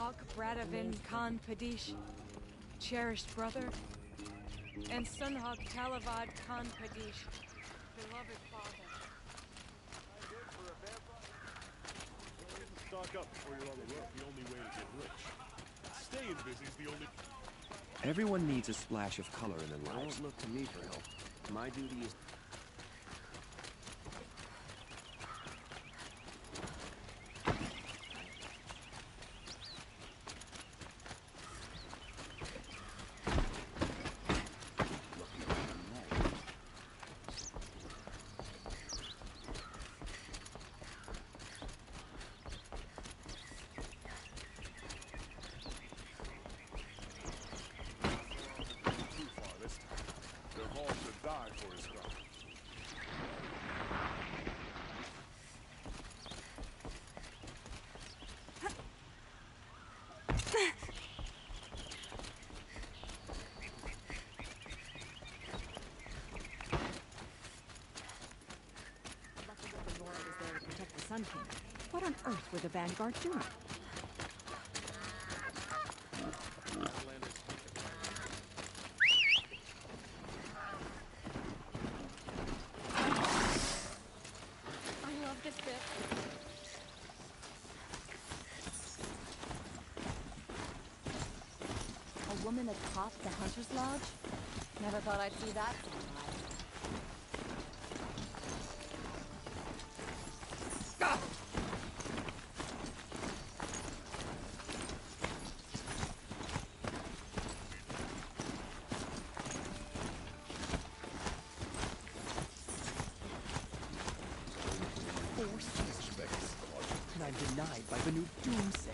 Hawk Bradavin Khan Padish, cherished brother, and Sunhawk Talavad Khan Padish, beloved father. Stock up before you're on the road. The only way to get rich. Staying busy is the only... Everyone needs a splash of color in their lives. Don't look to me for help. My duty is... Sun King. What on earth were the Vanguard doing? I love this bit. A woman atop the Hunter's Lodge? Never thought I'd see that sunrise. And I'm denied by the new Doomsay.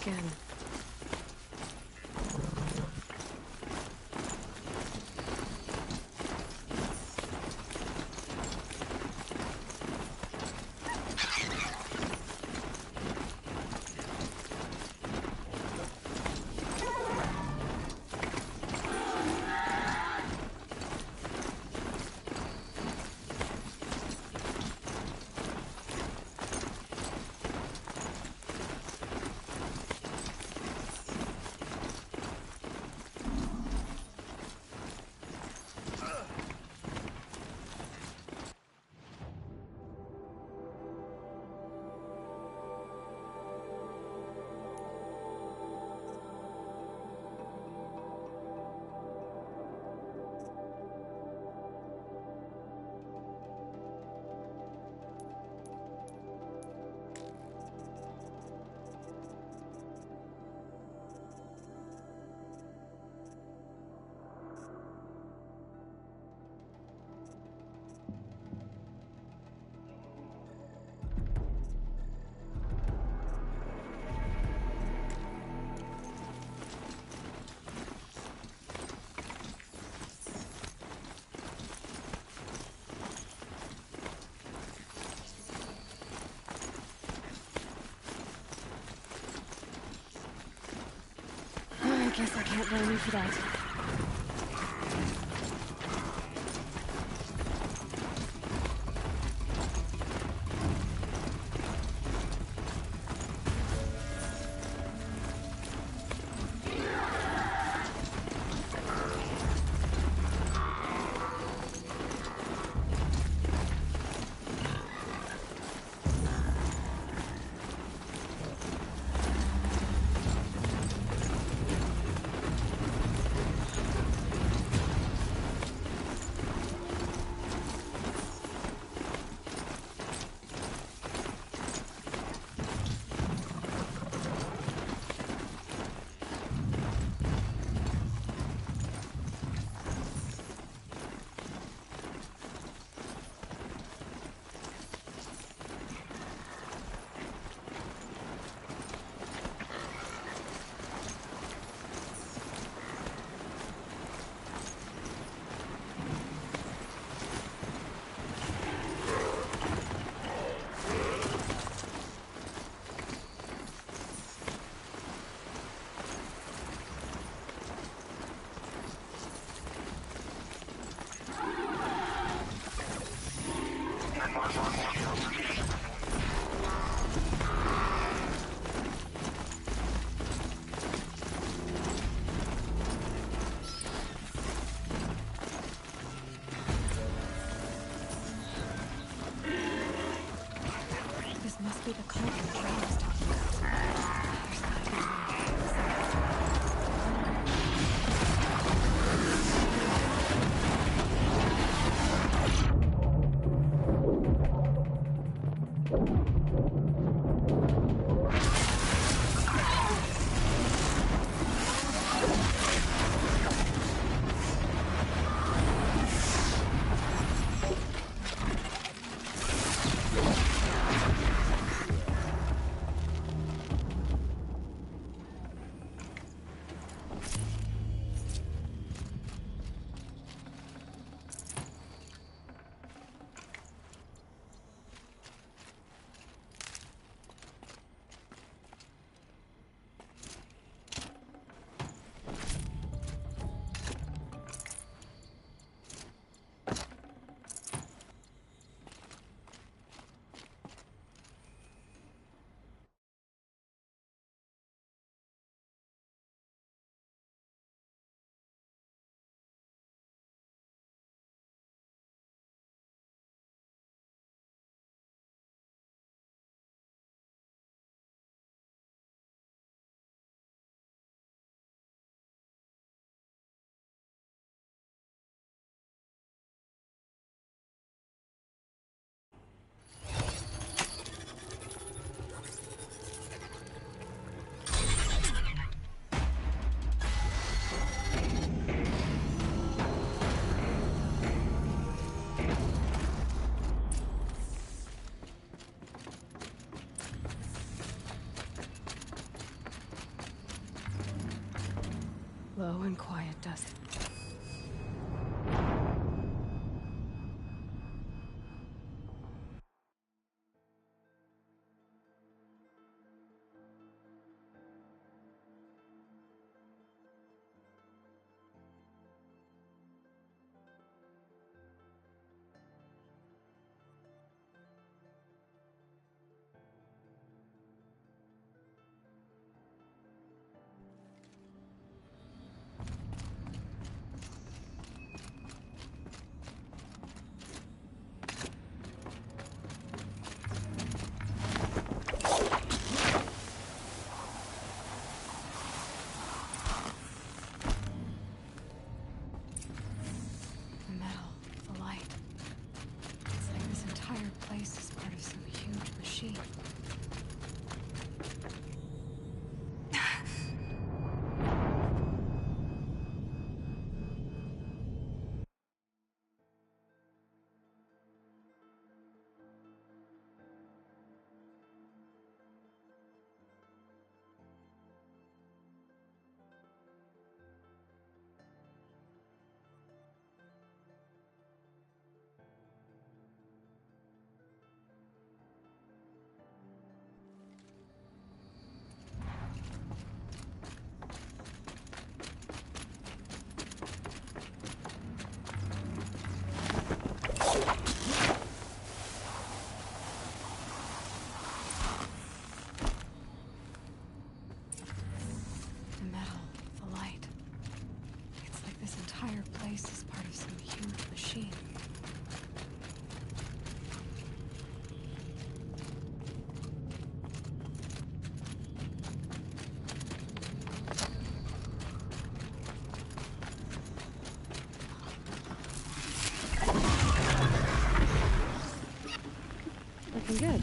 Again. Guess I can't blame you for that. This must be the cauldron Carol was talking about. There's gotta be a way. Low and quiet dust. The metal, the light. It's like this entire place is part of some huge machine. looking good.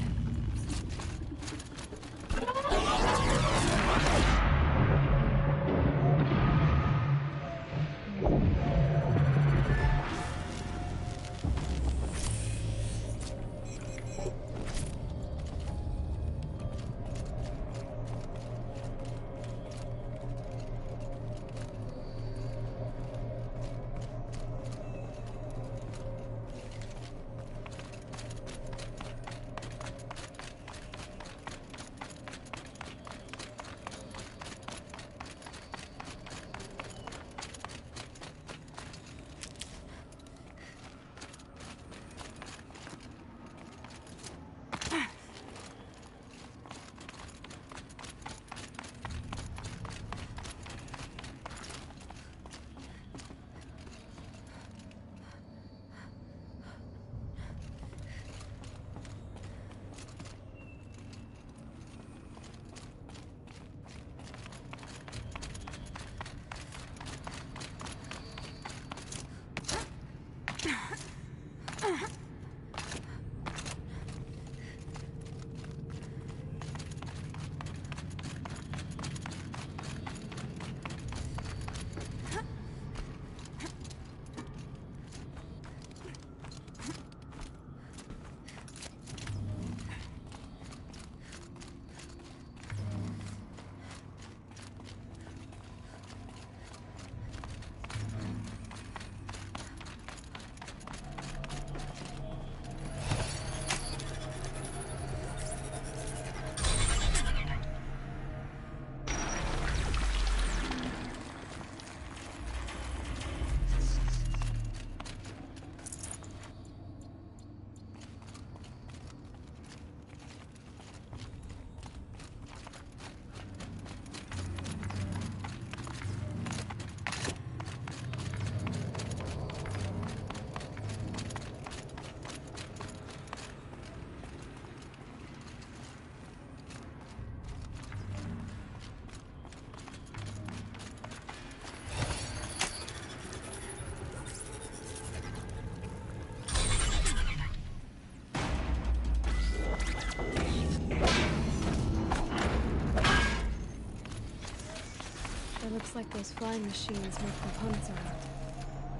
It looks like those flying machines make components around.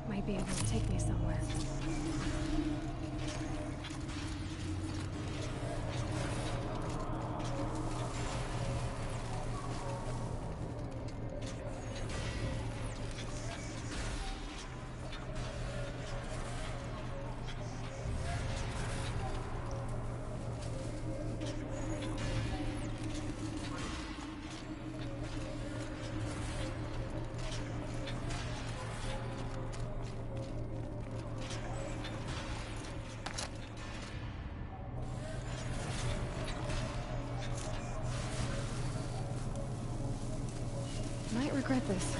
Might be able to take me somewhere. Might regret this.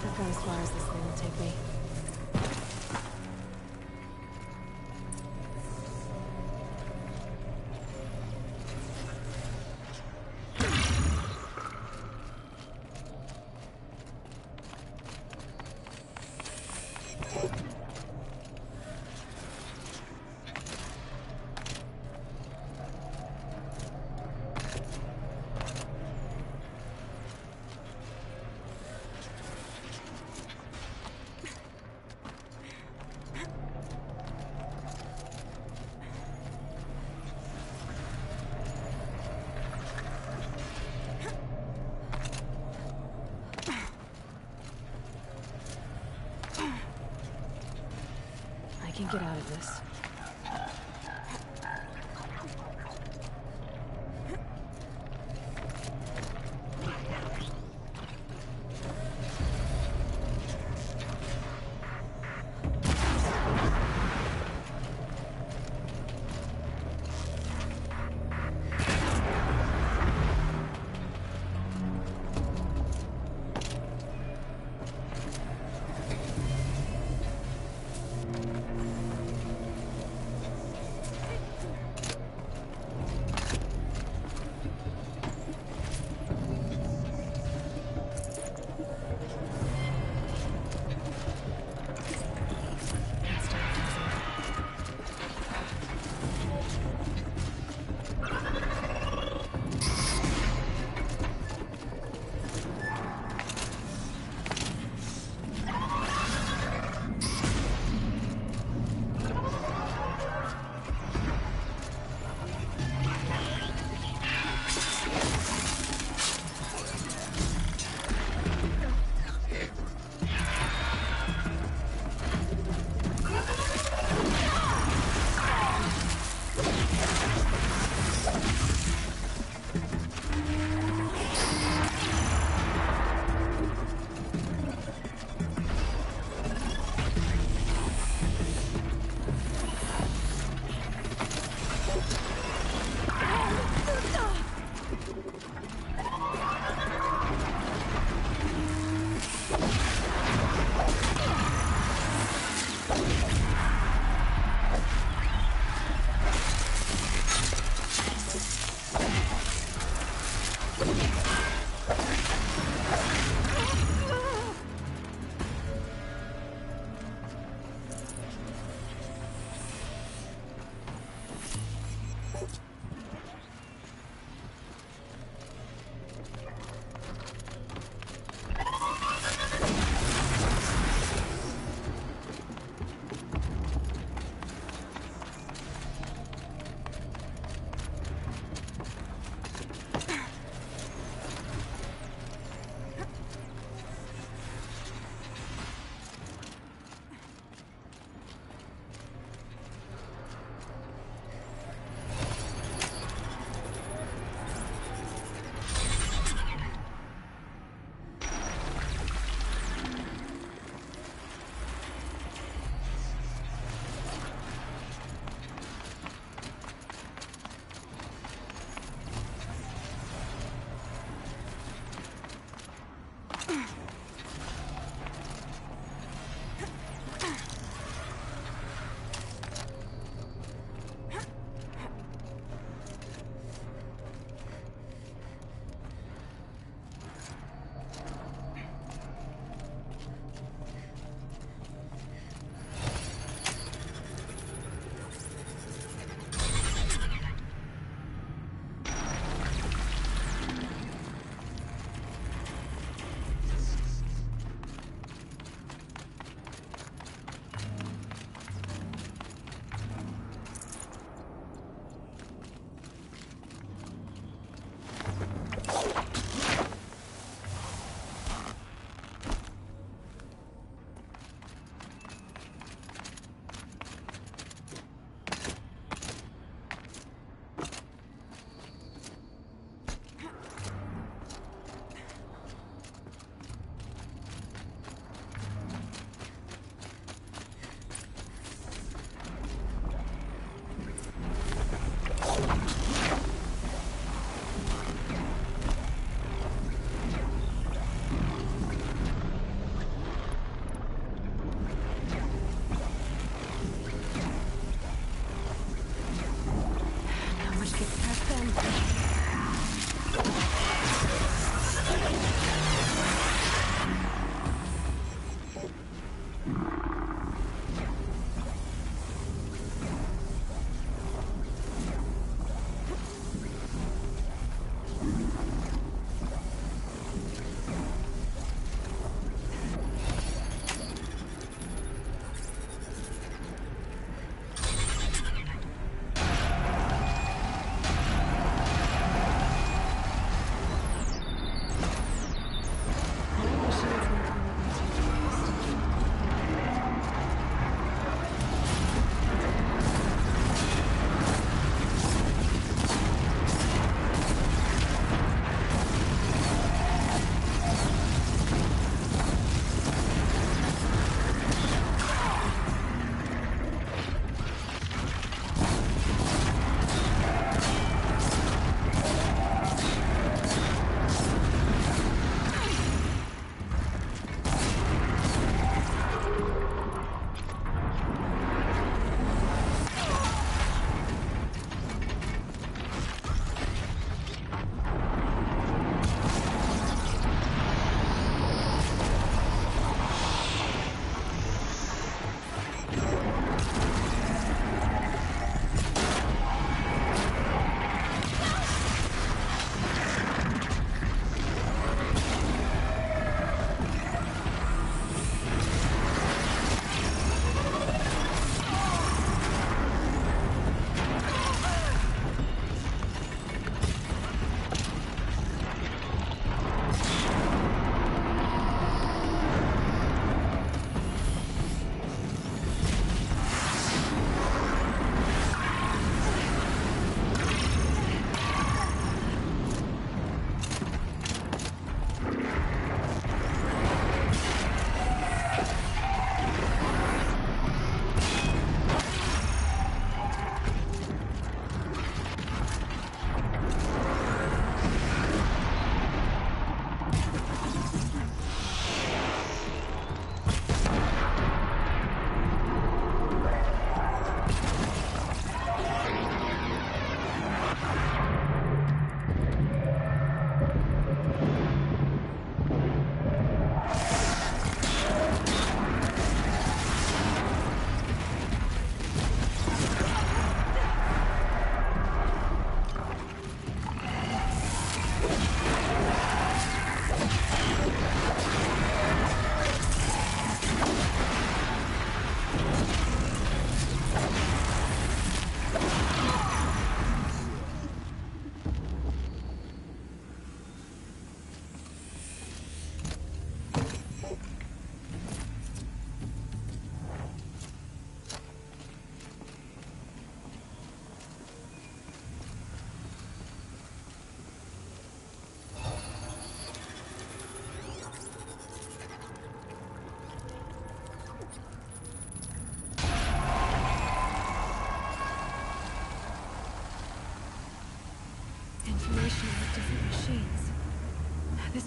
I've got as far as this thing will take me. I can get out of this.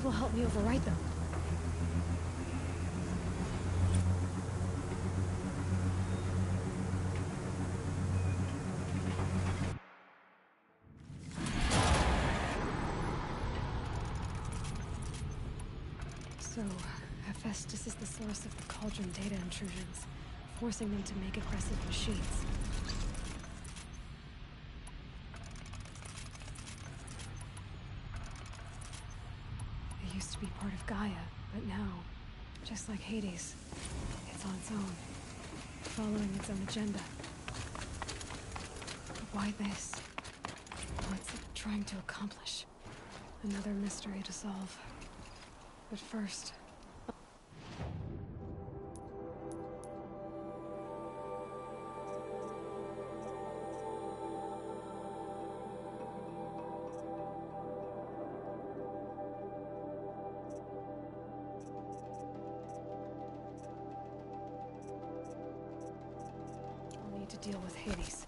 will help me overwrite them. So, Hephaestus is the source of the Cauldron data intrusions, forcing them to make aggressive machines. It used to be part of Gaia, but now, just like Hades, it's on its own, following its own agenda. But why this? What's it trying to accomplish? Another mystery to solve. But first... I'll need to deal with Hades.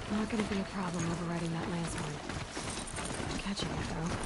Not gonna be a problem overriding that lance horn. Catching it, though.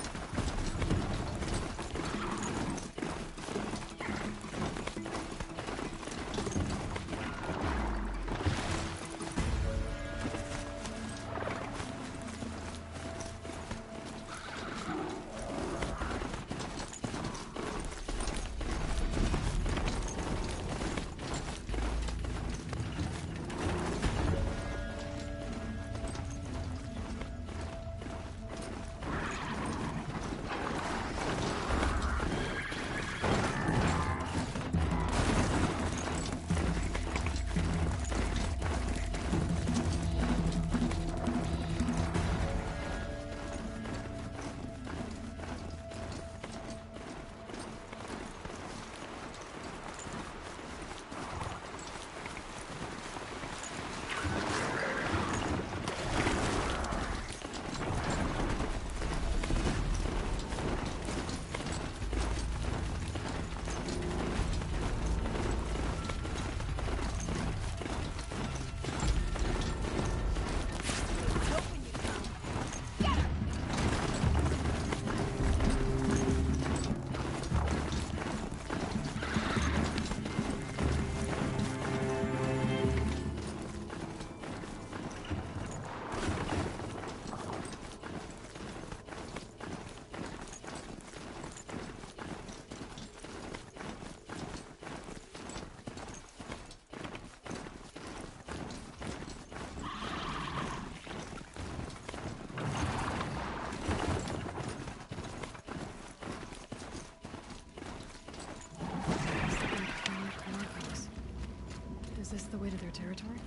territory?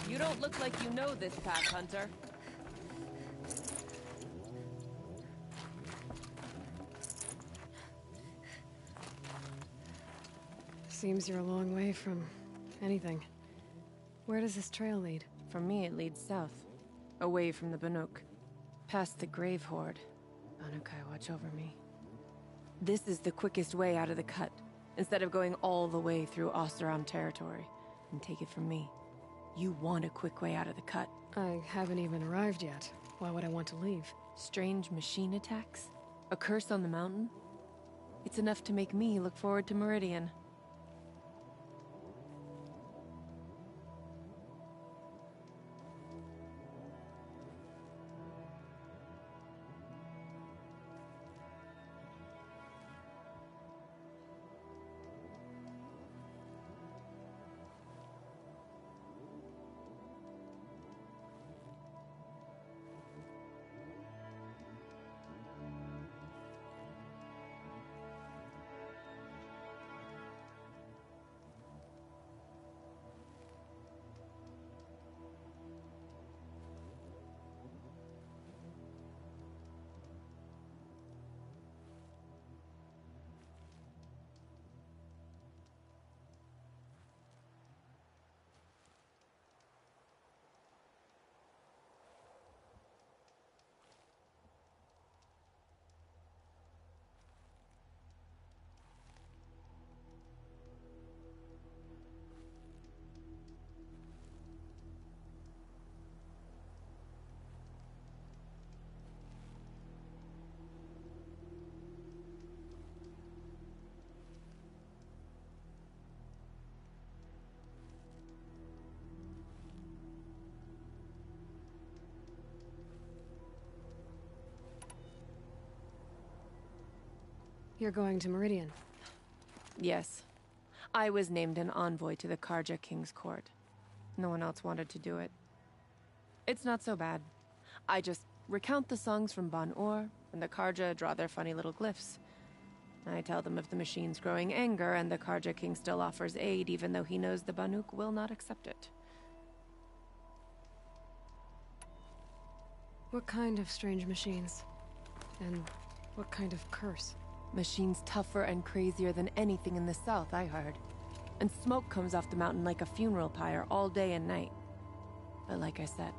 You don't look like you know this path, Hunter. Seems you're a long way from anything. Where does this trail lead? For me, it leads south. Away from the Banuk. Past the Grave Horde. Banukai, watch over me. This is the quickest way out of the cut, instead of going all the way through Oseram territory. And take it from me. You want a quick way out of the cut. I haven't even arrived yet. Why would I want to leave? Strange machine attacks? A curse on the mountain? It's enough to make me look forward to Meridian. You're going to Meridian. Yes. I was named an envoy to the Karja King's court. No one else wanted to do it. It's not so bad. I just recount the songs from Ban-Ur, and the Karja draw their funny little glyphs. I tell them of the machine's growing anger, and the Karja King still offers aid, even though he knows the Banuk will not accept it. What kind of strange machines? And what kind of curse? Machines tougher and crazier than anything in the south, I heard. And smoke comes off the mountain like a funeral pyre all day and night. But like I said,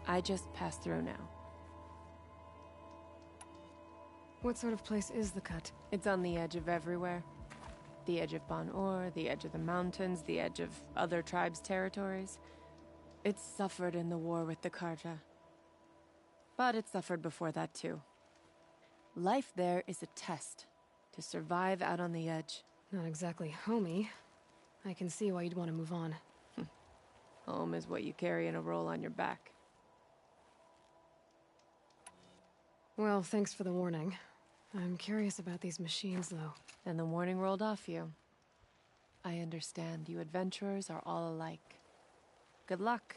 I just pass through now. What sort of place is the cut? It's on the edge of everywhere. The edge of Ban-Ur, the edge of the mountains, the edge of other tribes' territories. It's suffered in the war with the Karja. But it suffered before that too. Life there is a test to survive out on the edge. Not exactly homey. I can see why you'd want to move on. Home is what you carry in a roll on your back. Well, thanks for the warning. I'm curious about these machines, though. And the warning rolled off you. I understand you adventurers are all alike. Good luck.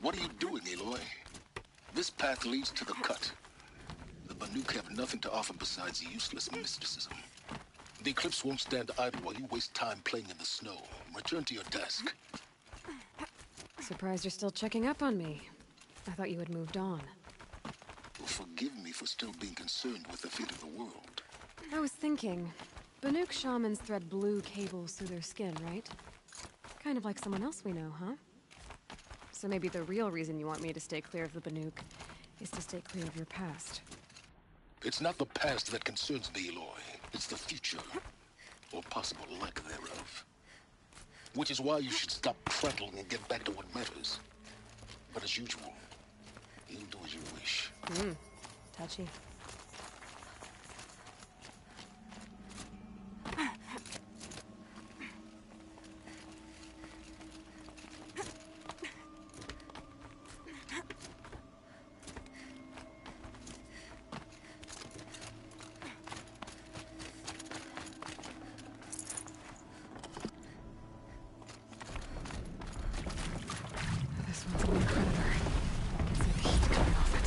What are you doing, Aloy? This path leads to the cut. The Banuk have nothing to offer besides useless mysticism. The Eclipse won't stand idle while you waste time playing in the snow. Return to your desk. Surprised you're still checking up on me. I thought you had moved on. Forgive me for still being concerned with the fate of the world. I was thinking, Banuk shamans thread blue cables through their skin, right? Kind of like someone else we know, huh? So maybe the real reason you want me to stay clear of the Banuk is to stay clear of your past. It's not the past that concerns me, Aloy. It's the future. Or possible lack thereof. Which is why you should stop prattling and get back to what matters. But as usual, you do as you wish. Touchy. This one's a new predator. I can see the heat coming off it.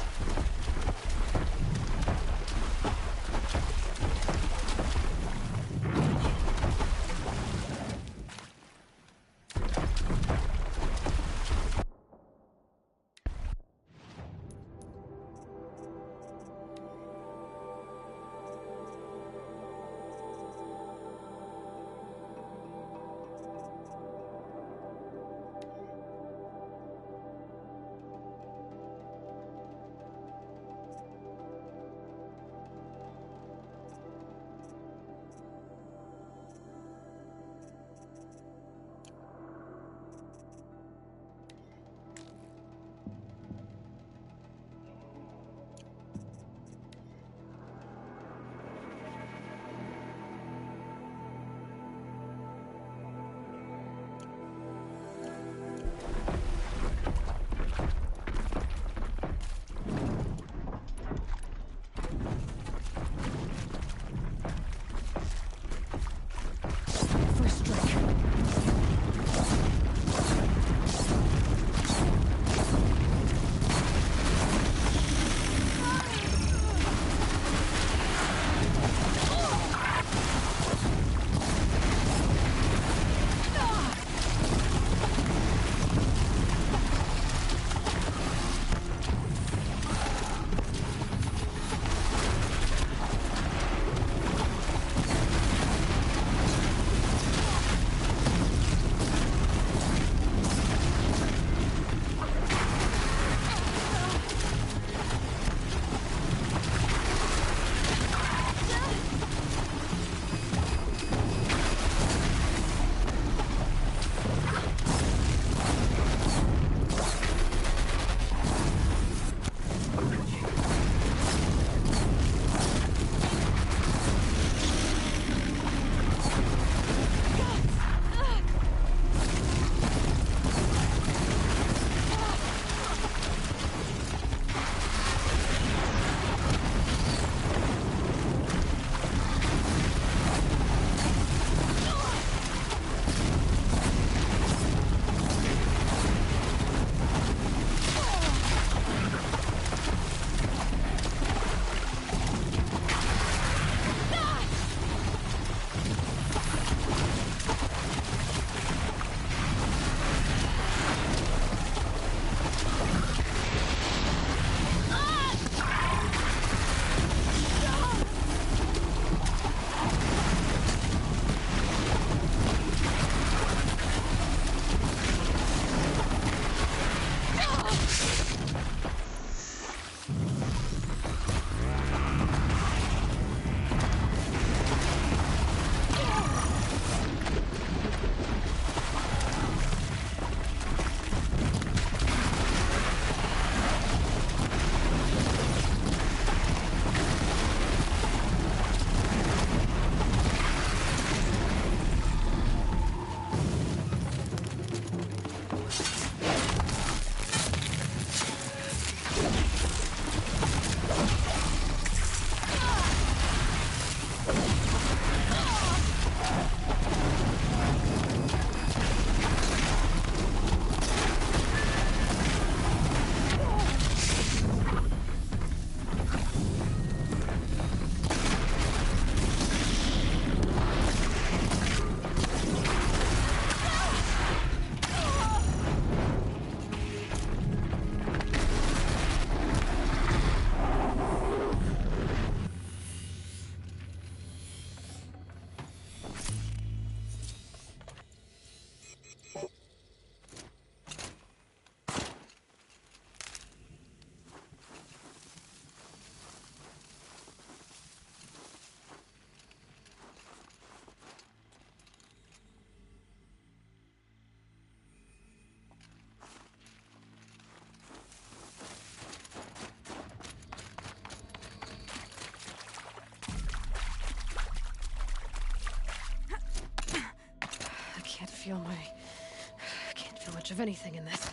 Can't feel much of anything in this.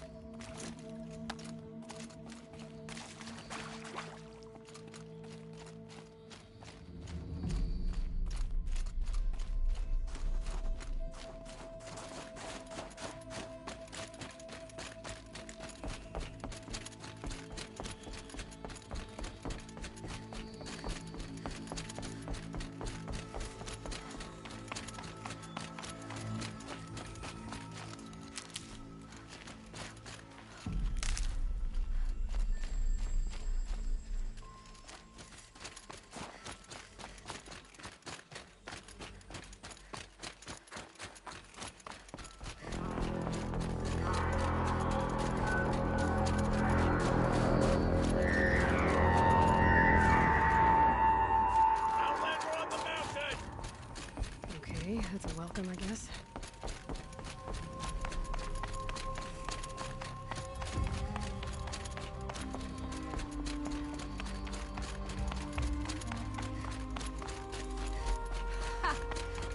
That's a welcome, I guess.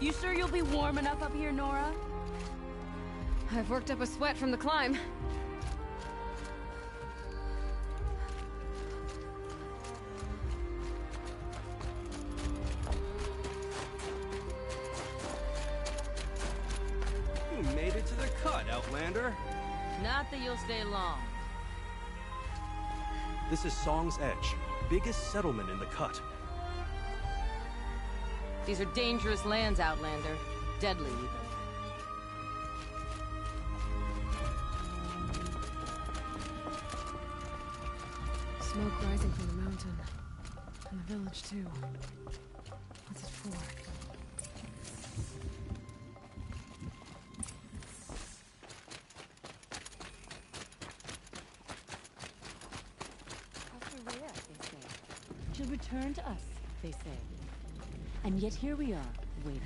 You sure you'll be warm enough up here, Nora? I've worked up a sweat from the climb. You made it to the cut, Outlander. Not that you'll stay long. This is Song's Edge, biggest settlement in the cut. These are dangerous lands, Outlander. Deadly, even. Smoke rising from the mountain. And the village, too. What's it for? LxRY-rubarn, they say. She'll return to us, they say. And yet here we are, waiting.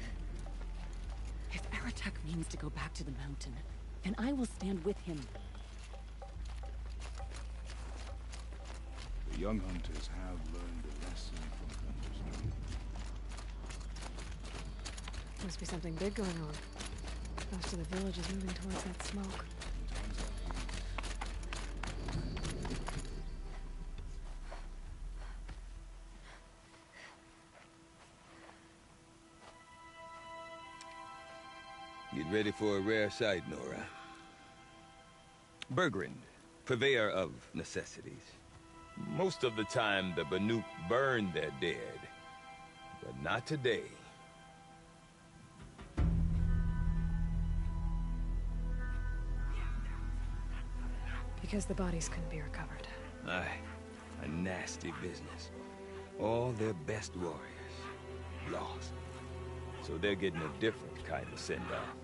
If Aratak means to go back to the mountain, then I will stand with him. The young hunters have learned a lesson from Thunderstone. Must be something big going on. Most of the village is moving towards that smoke. Get ready for a rare sight, Nora. Bergrand, purveyor of necessities. Most of the time, the Banuk burn their dead. But not today. Because the bodies couldn't be recovered. Aye, a nasty business. All their best warriors lost. So they're getting a different kind of send-off.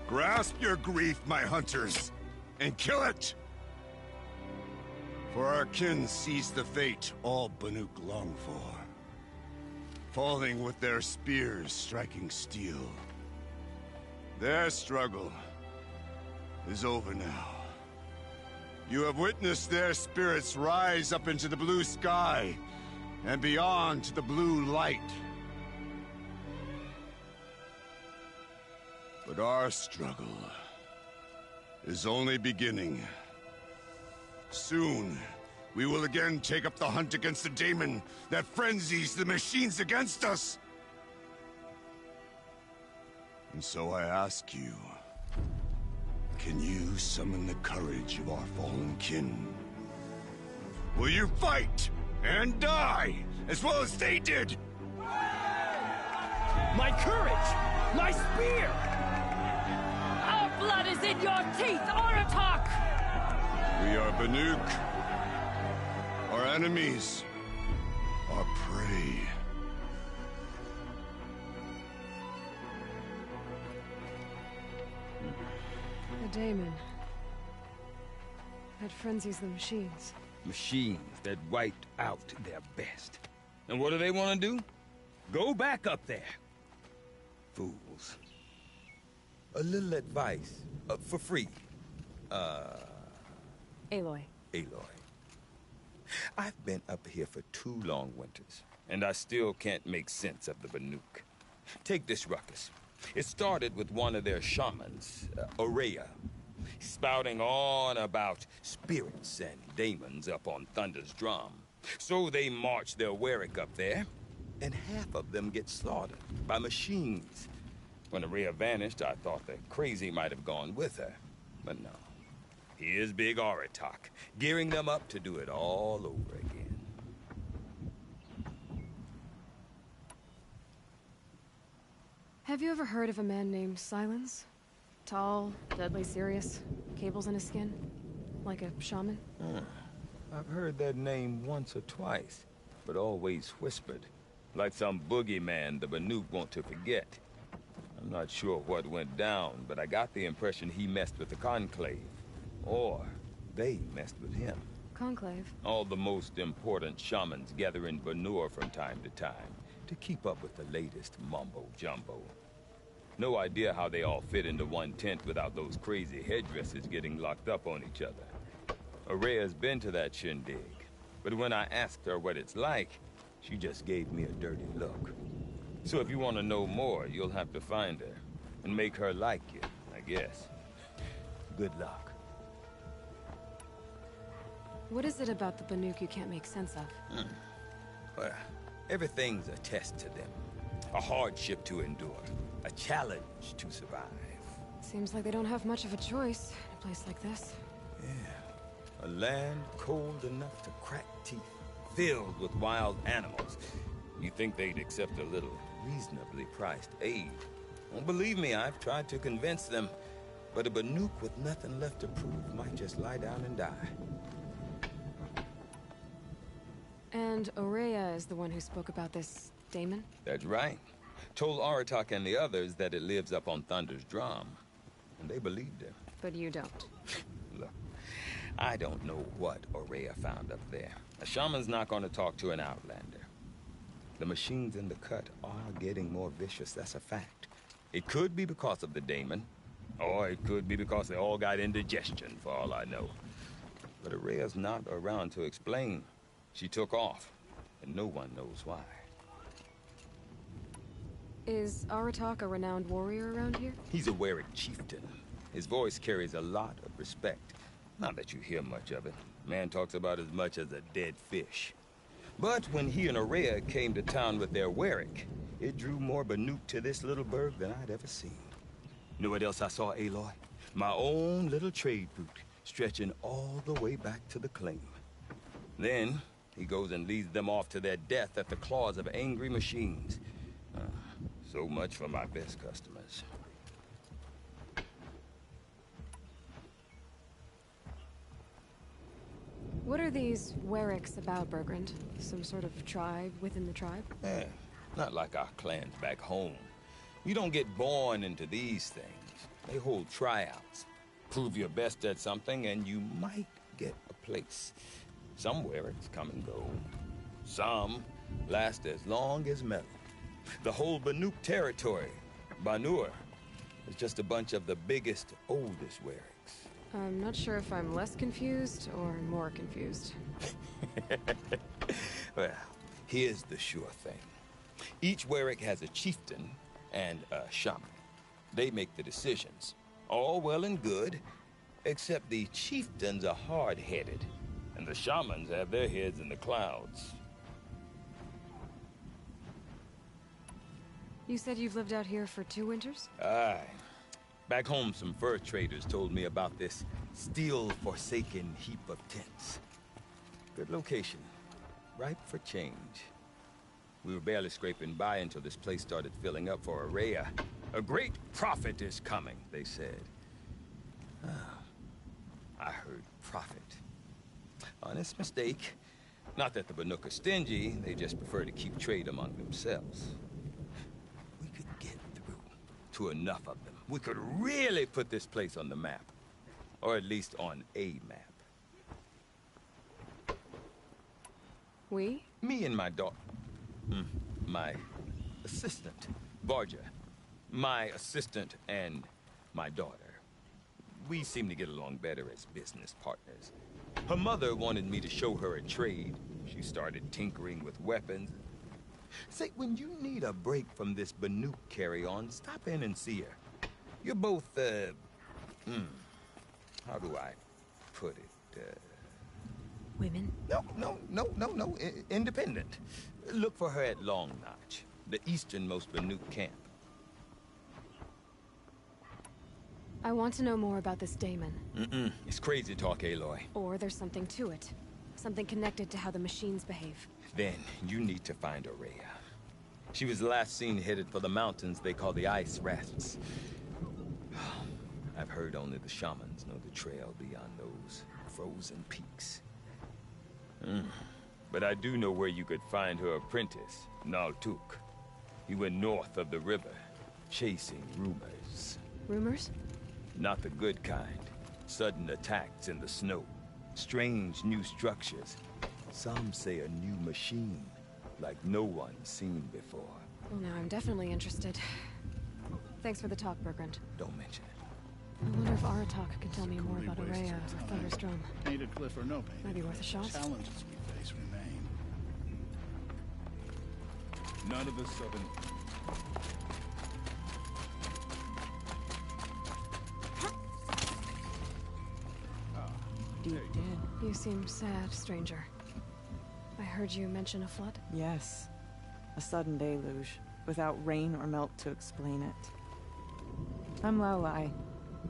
Grasp your grief, my hunters, and kill it! For our kin sees the fate all Banuk long for. Falling with their spears striking steel. Their struggle is over now. You have witnessed their spirits rise up into the blue sky and beyond to the blue light. But our struggle is only beginning. Soon, we will again take up the hunt against the daemon that frenzies the machines against us. And so I ask you, can you summon the courage of our fallen kin? Will you fight and die as well as they did? My courage! My spear! Our blood is in your teeth, Aratak! We are Banuk. Our enemies are prey. The daemon. That frenzies the machines. Machines that wiped out their best. And what do they want to do? Go back up there. Fools. A little advice, for free. Aloy. Aloy. I've been up here for 2 long winters, and I still can't make sense of the Banuk. Take this ruckus. It started with one of their shamans, Aurea, spouting on about spirits and daemons up on Thunder's drum. So they march their Warwick up there, and half of them get slaughtered by machines. When Aurea vanished, I thought the crazy might have gone with her, but no. Here's Big Aratak, gearing them up to do it all over again. Have you ever heard of a man named Silence? Tall, deadly serious, cables in his skin, like a shaman? I've heard that name once or twice, but always whispered, like some boogeyman the Banuk want to forget. I'm not sure what went down, but I got the impression he messed with the Conclave. Or they messed with him. Conclave? All the most important shamans gather in Banur from time to time to keep up with the latest mumbo-jumbo. No idea how they all fit into one tent without those crazy headdresses getting locked up on each other. Aurea's been to that shindig, but when I asked her what it's like, she just gave me a dirty look. So if you want to know more, you'll have to find her and make her like you, I guess. Good luck. What is it about the Banuk you can't make sense of? Well, everything's a test to them. A hardship to endure. A challenge to survive. Seems like they don't have much of a choice in a place like this. Yeah. A land cold enough to crack teeth, filled with wild animals. You think they'd accept a little reasonably priced aid? Well, believe me, I've tried to convince them. But a Banuk with nothing left to prove might just lie down and die. And Aurea is the one who spoke about this daemon? That's right. Told Aratak and the others that it lives up on Thunder's drum. And they believed her. But you don't. Look, I don't know what Aurea found up there. A shaman's not going to talk to an outlander. The machines in the cut are getting more vicious, that's a fact. It could be because of the daemon, or it could be because they all got indigestion, for all I know. But Aurea's not around to explain. She took off, and no one knows why. Is Aratak a renowned warrior around here? He's a Warwick chieftain. His voice carries a lot of respect. Not that you hear much of it. Man talks about as much as a dead fish. But when he and Aurea came to town with their Warwick, it drew more Banuk to this little burg than I'd ever seen. You know what else I saw, Aloy? My own little trade route, stretching all the way back to the claim. Then, he goes and leads them off to their death at the claws of angry machines. So much for my best customers. What are these Warwicks about, Bergrand? Some sort of tribe within the tribe? Eh, not like our clans back home. You don't get born into these things. They hold tryouts. Prove your best at something and you might get a place. Some Warwicks come and go. Some last as long as metal. The whole Banuk territory, Banur, is just a bunch of the biggest, oldest Warwicks. I'm not sure if I'm less confused or more confused. Well, here's the sure thing. Each Warwick has a chieftain and a shaman. They make the decisions. All well and good, except the chieftains are hard-headed, and the shamans have their heads in the clouds. You said you've lived out here for 2 winters? Aye. Back home, some fur traders told me about this still-forsaken heap of tents. Good location. Ripe for change. We were barely scraping by until this place started filling up for Araya. A great prophet is coming, they said. I heard prophet. Honest mistake. Not that the Banuk are stingy, they just prefer to keep trade among themselves. We could get through to enough of them. We could really put this place on the map. Or at least on a map. We? Me and my daughter. My assistant, Varja. My assistant and my daughter. We seem to get along better as business partners. Her mother wanted me to show her a trade. She started tinkering with weapons. Say, when you need a break from this Banuk carry-on, stop in and see her. You're both, how do I put it? Women? No. Independent. Look for her at Long Notch, the easternmost Banuk camp. I want to know more about this daemon. It's crazy talk, Aloy. Or there's something to it. Something connected to how the machines behave. Then you need to find Araya. She was last seen headed for the mountains they call the Ice Rafts. I've heard only the shamans know the trail beyond those frozen peaks. But I do know where you could find her apprentice, Naltuk. He went north of the river, chasing rumors. Rumors? Not the good kind. Sudden attacks in the snow. Strange new structures. Some say a new machine, like no one's seen before. Well, now I'm definitely interested. Thanks for the talk, Bergrand. Don't mention it. I wonder if Aratak can tell me more about Araya or Thunderstrom. Painted cliff or no painted. Might be worth a shot. Challenges we face remain. None of the southern... Deep dead. You seem sad, stranger. I heard you mention a flood? Yes. A sudden deluge, without rain or melt to explain it. I'm LxRY,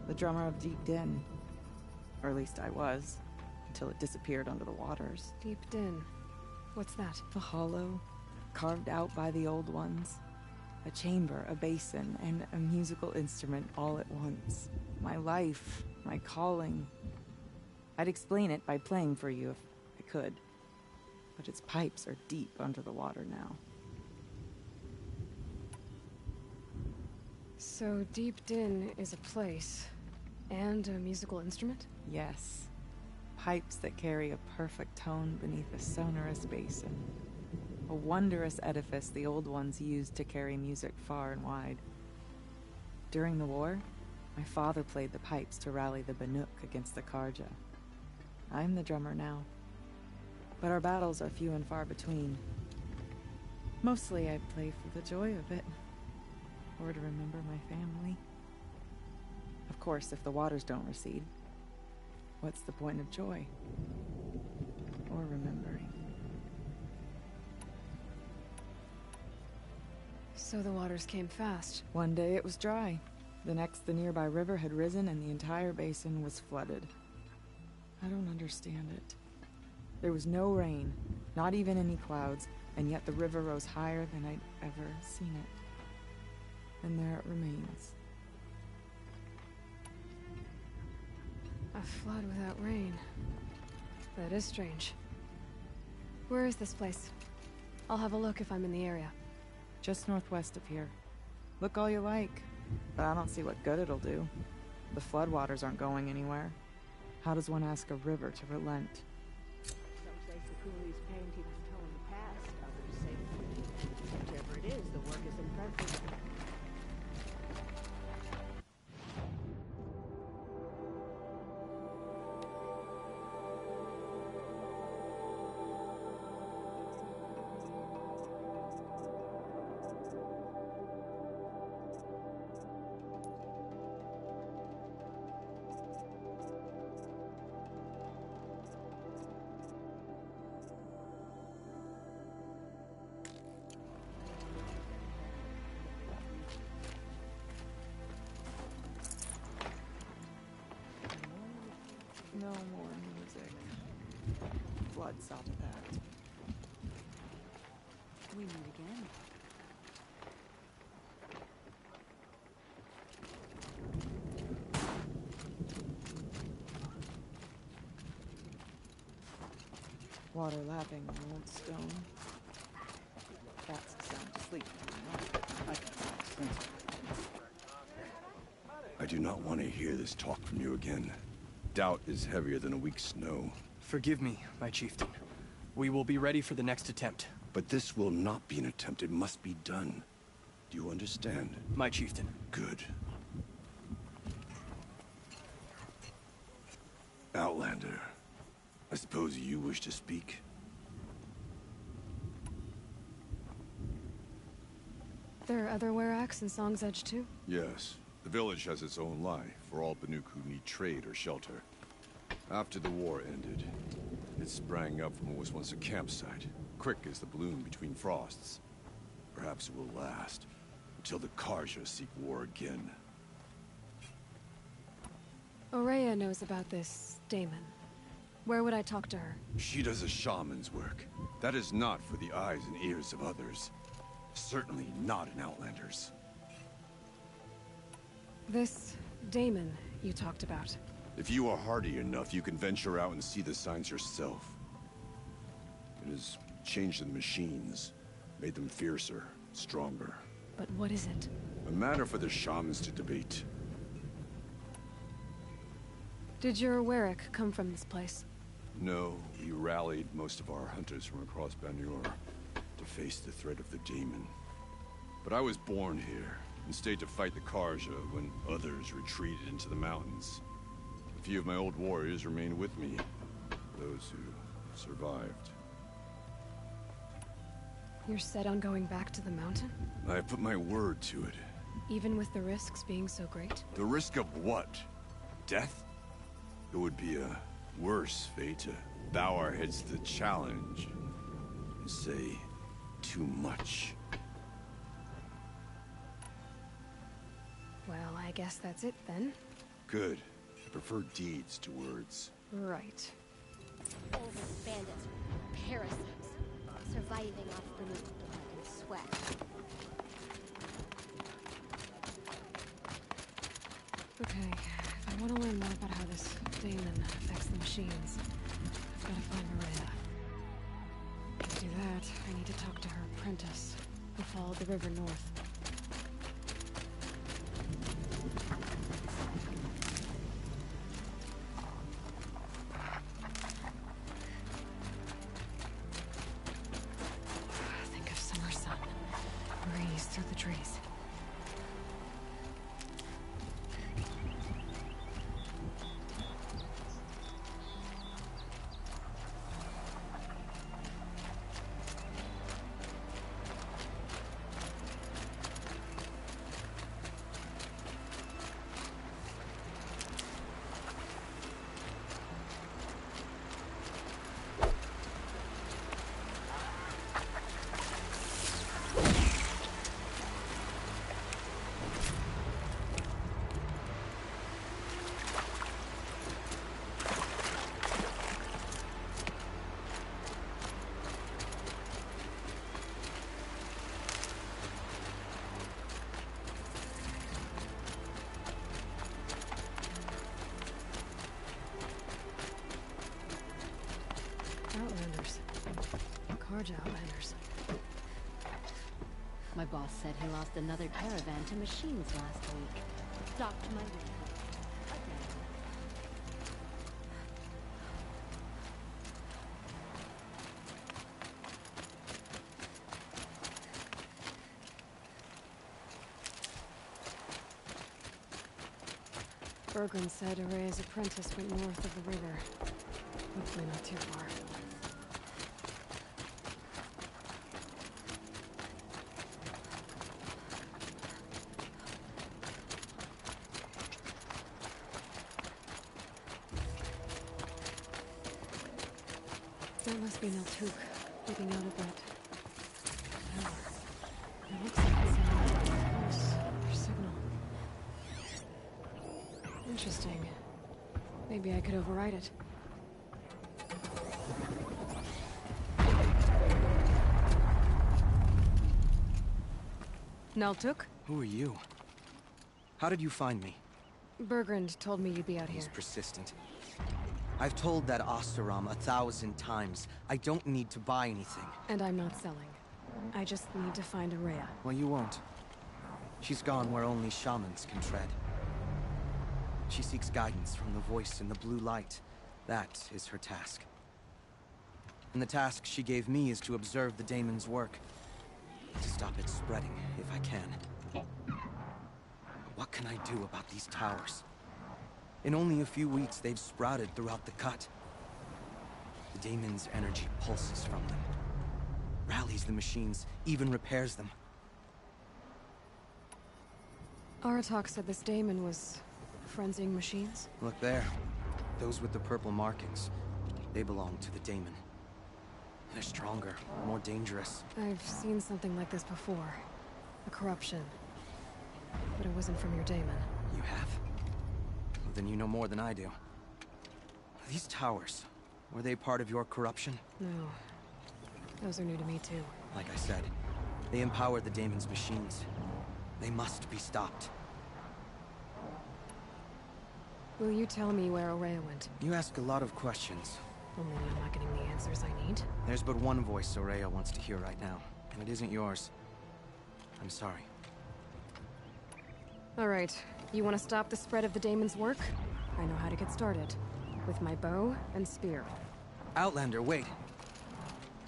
the drummer of Deep Din. Or at least I was, until it disappeared under the waters. Deep Din. What's that? A hollow, carved out by the old ones. A chamber, a basin, and a musical instrument all at once. My life, my calling. I'd explain it by playing for you if I could. But its pipes are deep under the water now. So Deep Din is a place, and a musical instrument? Yes. Pipes that carry a perfect tone beneath a sonorous basin. A wondrous edifice the old ones used to carry music far and wide. During the war, my father played the pipes to rally the Banuk against the Karja. I'm the drummer now. But our battles are few and far between. Mostly I play for the joy of it. Or to remember my family. Of course, if the waters don't recede, what's the point of joy? Or remembering? So the waters came fast. One day it was dry. The next, the nearby river had risen and the entire basin was flooded. I don't understand it. There was no rain, not even any clouds, and yet the river rose higher than I'd ever seen it. And there it remains. A flood without rain. That is strange. Where is this place? I'll have a look if I'm in the area. Just northwest of here. Look all you like, but I don't see what good it'll do. The floodwaters aren't going anywhere. How does one ask a river to relent? Some say Sakuli's paintings tell the past, others say whatever it is, the work is impressive. No more music. Blood saw to that. We meet again. Water lapping on old stone. That's the sound to sleep, you know? I can sense it. I do not want to hear this talk from you again. Doubt is heavier than a week's snow. Forgive me, my chieftain. We will be ready for the next attempt. But this will not be an attempt. It must be done. Do you understand? My chieftain. Good. Outlander, I suppose you wish to speak? There are other Weraks in Song's Edge too? Yes. The village has its own lie for all Banuk who need trade or shelter. After the war ended, it sprang up from what was once a campsite, quick as the bloom between frosts. Perhaps it will last, until the Karja seek war again. Aurea knows about this Damon. Where would I talk to her? She does a shaman's work. That is not for the eyes and ears of others. Certainly not an Outlander's. This Damon you talked about. If you are hardy enough, you can venture out and see the signs yourself. It has changed the machines, made them fiercer, stronger. But what is it? A matter for the shamans to debate. Did your Werak come from this place? No, we rallied most of our hunters from across Banur to face the threat of the demon. But I was born here and stayed to fight the Karja when others retreated into the mountains. A few of my old warriors remained with me, those who survived. You're set on going back to the mountain? I have put my word to it. Even with the risks being so great? The risk of what? Death? It would be a worse fate to bow our heads to the challenge and say too much. Well, I guess that's it then. Good. I prefer deeds to words. Right. All those bandits were parasites, surviving off Banuk blood and sweat. Okay, if I want to learn more about how this Damon affects the machines, I've got to find Maria. To do that, I need to talk to her apprentice, who followed the river north. Think of summer sun, breeze through the trees. Outlanders. Karja Outlanders. My boss said he lost another caravan to machines last week. Docked my way. Bergren said Aurea's apprentice went north of the river. Hopefully not too far. That must be Naltuk, keeping out of that tower. It looks like it's a pulse or signal. Interesting. Maybe I could override it. Naltuk? Who are you? How did you find me? Bergrand told me you'd be out here. He's persistent. I've told that Oseram 1,000 times. I don't need to buy anything. And I'm not selling. I just need to find Araya. Well, you won't. She's gone where only shamans can tread. She seeks guidance from the voice in the blue light. That is her task. And the task she gave me is to observe the daemon's work. To stop it spreading, if I can. What can I do about these towers? In only a few weeks, they've sprouted throughout the cut. The daemon's energy pulses from them. Rallies the machines, even repairs them. Aratak said this daemon was frenzying machines? Look there. Those with the purple markings. They belong to the daemon. They're stronger, more dangerous. I've seen something like this before. A corruption. But it wasn't from your daemon. You have? Well, then you know more than I do. These towers, were they part of your corruption? No. Those are new to me, too. Like I said, they empowered the daemon's machines. They must be stopped. Will you tell me where Araya went? You ask a lot of questions. Only I'm not getting the answers I need. There's but one voice Araya wants to hear right now, and it isn't yours. I'm sorry. Alright, you want to stop the spread of the daemon's work? I know how to get started. With my bow and spear. Outlander, wait.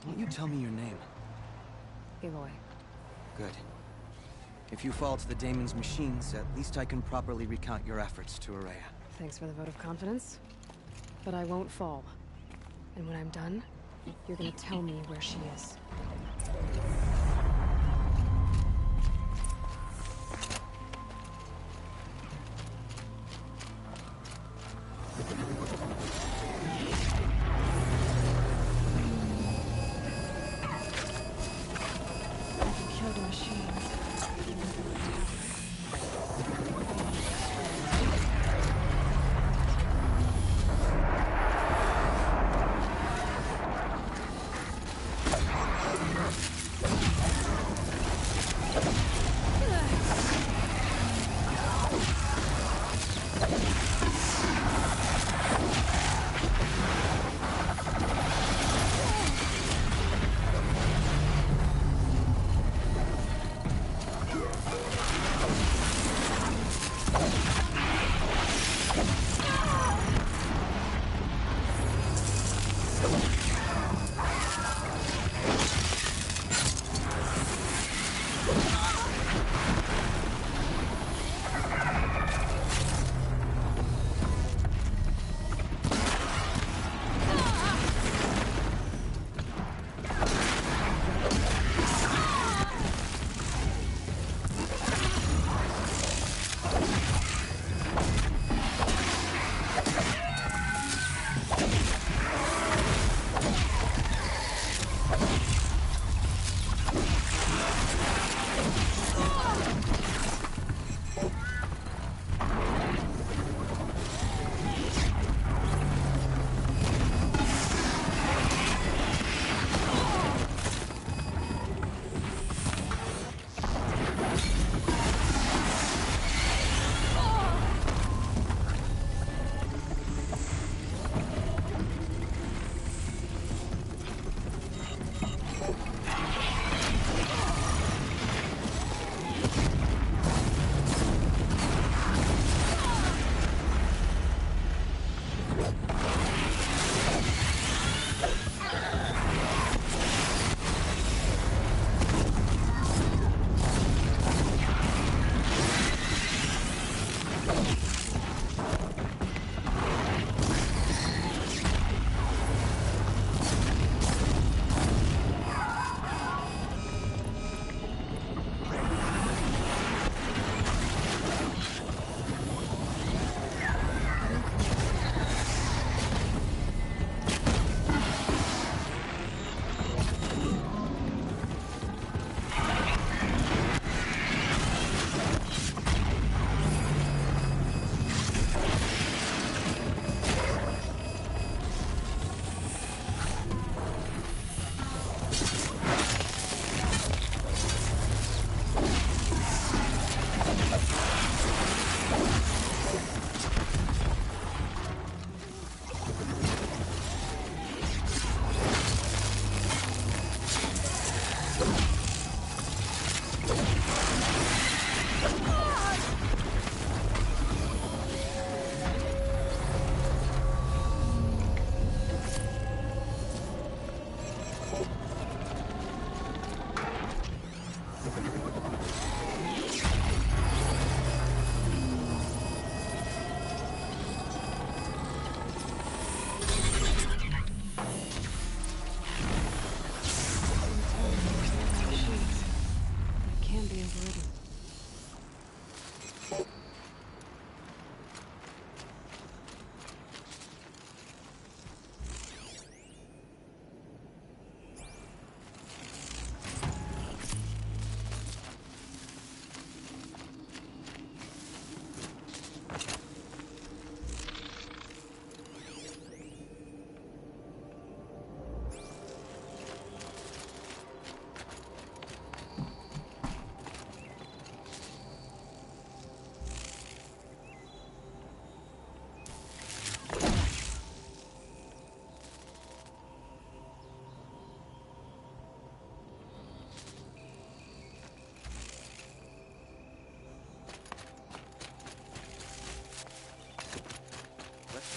Won't you tell me your name? Aloy. Good. If you fall to the daemon's machines, at least I can properly recount your efforts to Araya. Thanks for the vote of confidence. But I won't fall. And when I'm done, you're gonna tell me where she is. Kill the machines.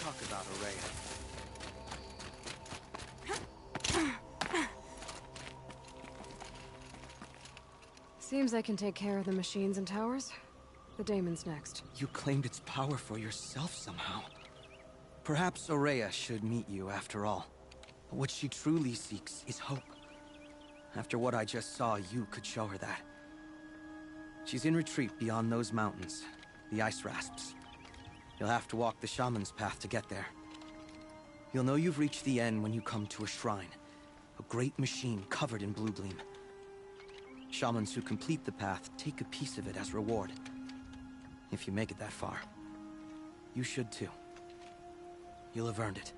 talk about Araya. Seems I can take care of the machines and towers. The daemon's next. You claimed its power for yourself somehow. Perhaps Araya should meet you after all. What she truly seeks is hope. After what I just saw, you could show her that. She's in retreat beyond those mountains, the ice rasps. You'll have to walk the shaman's path to get there. You'll know you've reached the end when you come to a shrine, a great machine covered in blue gleam. Shamans who complete the path take a piece of it as reward. If you make it that far, you should too. You'll have earned it.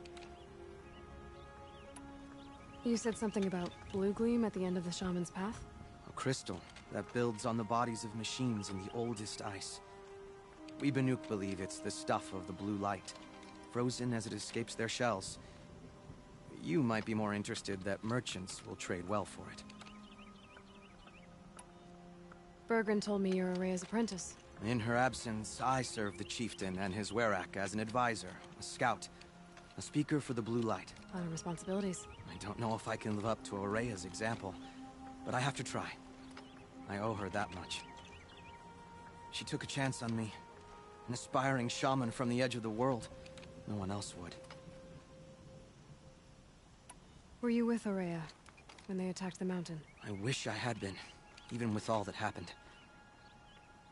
You said something about blue gleam at the end of the shaman's path? A crystal that builds on the bodies of machines in the oldest ice. We Banuk believe it's the stuff of the blue light, frozen as it escapes their shells. You might be more interested that merchants will trade well for it. Bergren told me you're Araya's apprentice. In her absence, I serve the chieftain and his werak as an advisor, a scout, a speaker for the blue light. A lot of responsibilities. I don't know if I can live up to Araya's example, but I have to try. I owe her that much. She took a chance on me, an aspiring shaman from the edge of the world. No one else would. Were you with Araya when they attacked the mountain? I wish I had been, even with all that happened.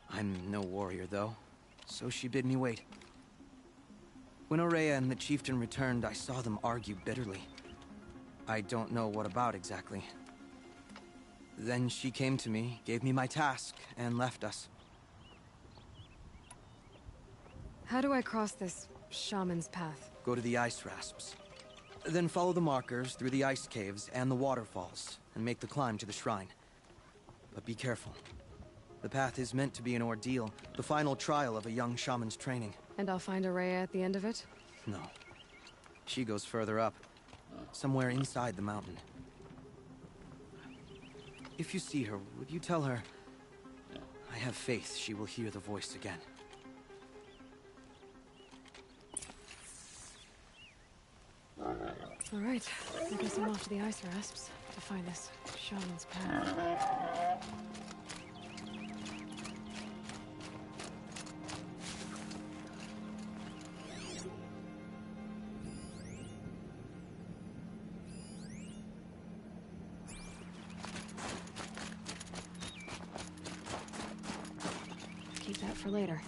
I'm no warrior, though, so she bid me wait. When Araya and the chieftain returned, I saw them argue bitterly. I don't know what about exactly. Then she came to me, gave me my task, and left us. How do I cross this shaman's path? Go to the ice rasps. Then follow the markers through the ice caves and the waterfalls, and make the climb to the shrine. But be careful. The path is meant to be an ordeal, the final trial of a young shaman's training. And I'll find Araya at the end of it? No. She goes further up, somewhere inside the mountain. If you see her, would you tell her, I have faith she will hear the voice again. All right, I guess I'm off to the ice rasps to find this shaman's path. Keep that for later.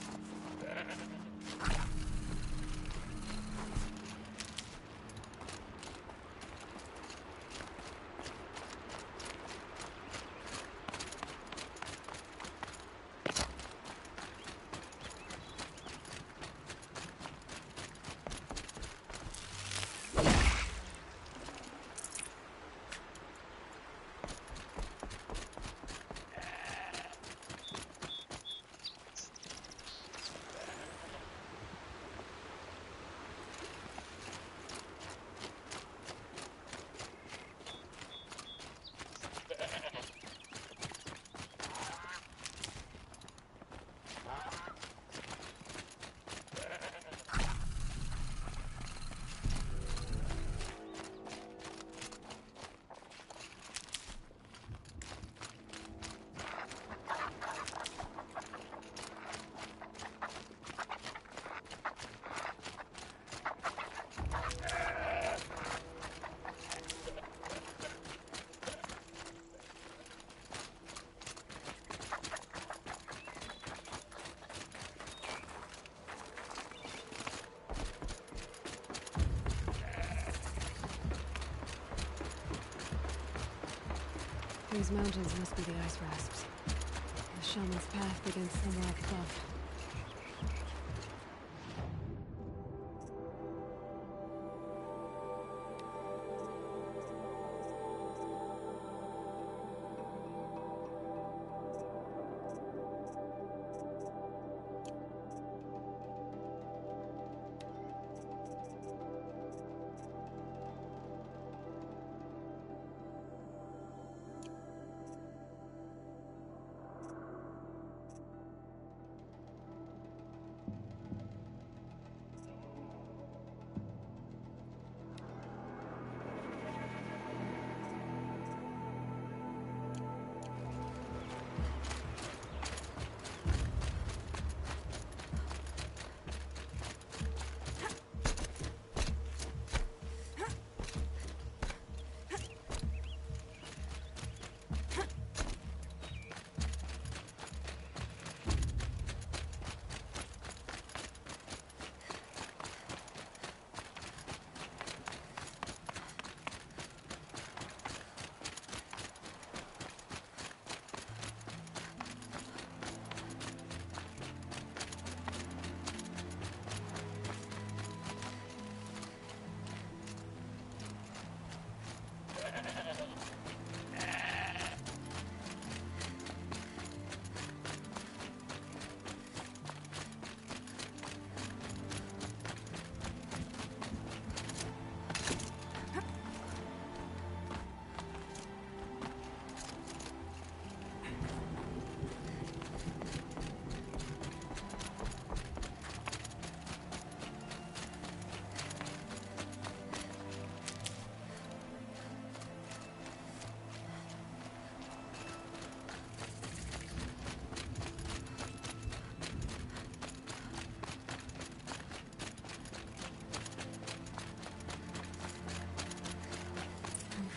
These mountains must be the ice rasps. The shaman's path begins somewhere up above.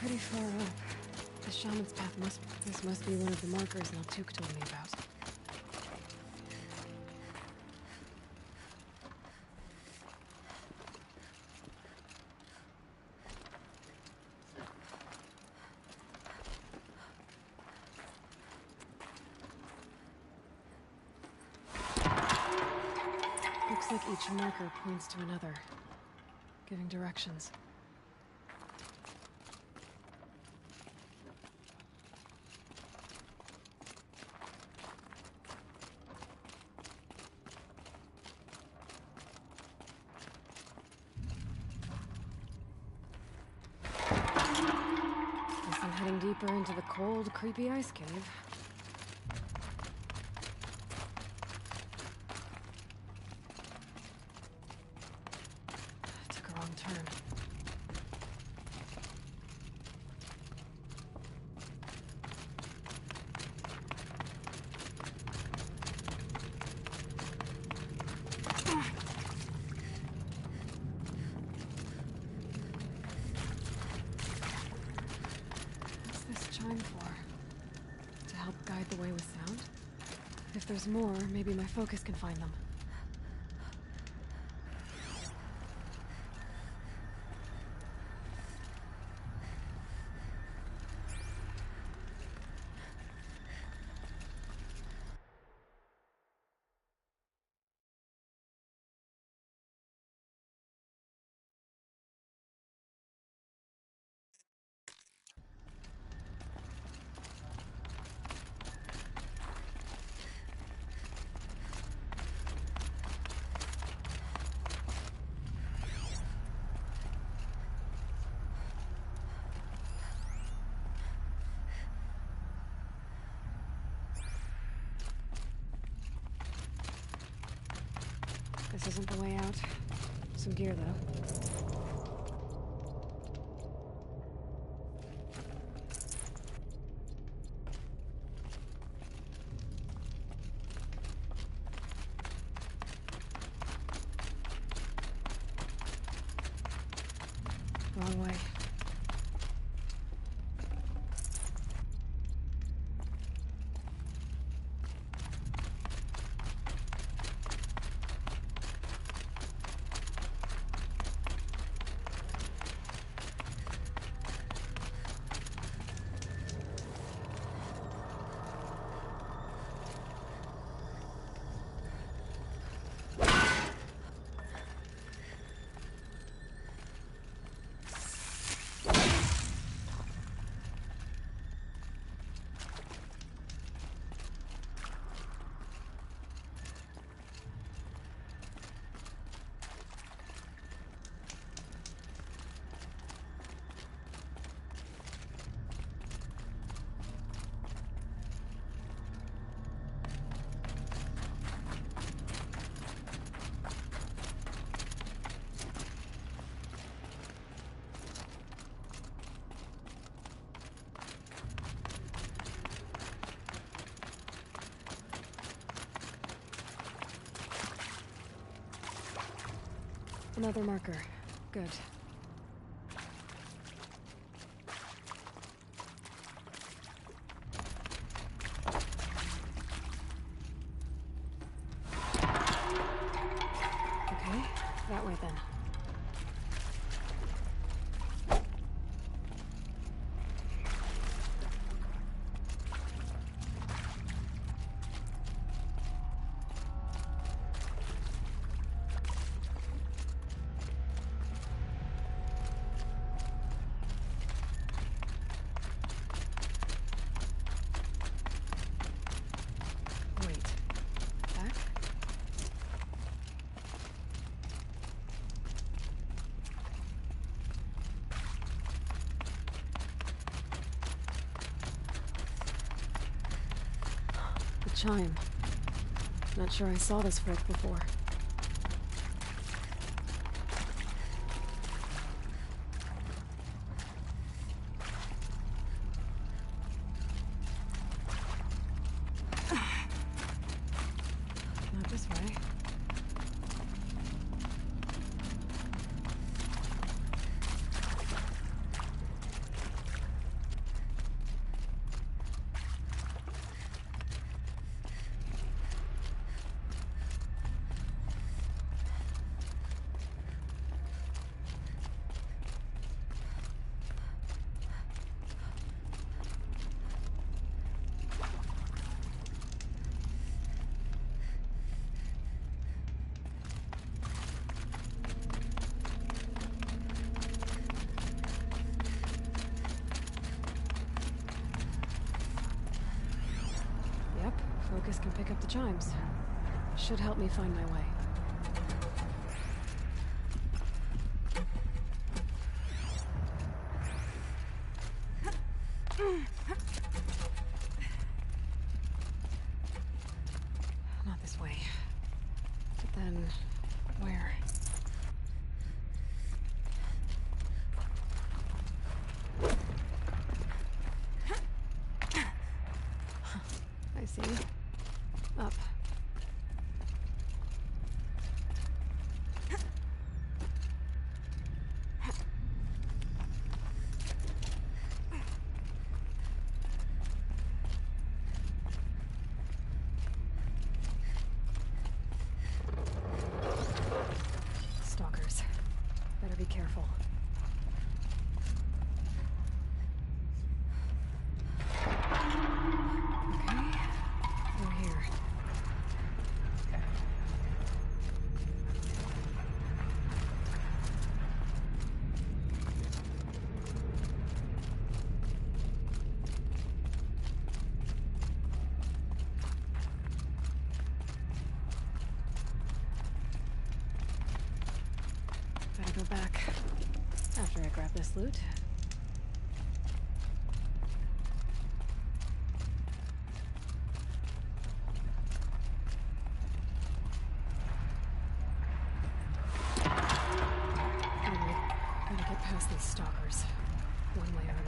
pretty far up. The shaman's path this must be one of the markers Naltuk told me about. Looks like each marker points to another, giving directions. Guess I'm heading deeper into the cold, creepy ice cave. Took a wrong turn. What's this chime for? To help guide the way with sound? If there's more, maybe my focus can find them. This isn't the way out. Some gear, though. Wrong way. Another marker. Good. Okay, that way then. Chime. Not sure I saw this folk before. Not this way. ruckus can pick up the chimes. Should help me find my way. Not this way. But then, where? I see. Up. Stalkers. Better be careful. Okay. We're here. Better go back after I grab this loot. Alright, gotta get past these stalkers, one way or another.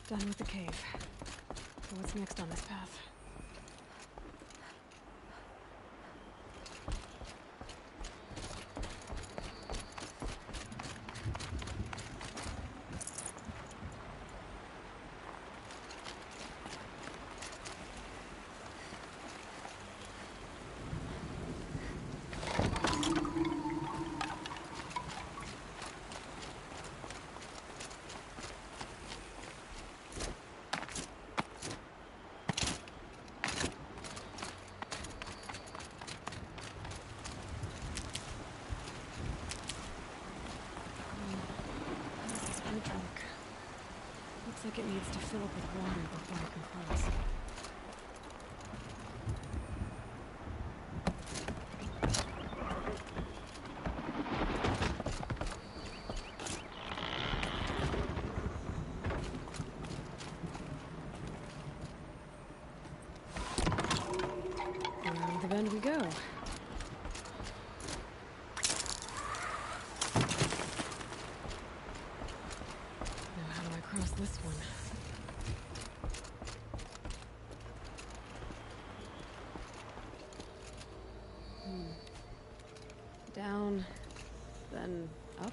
Done with the cave. So what's next on this path? Looks like it needs to fill up with water before it can close. Around the bend we go. Now how do I cross this one? down, then up.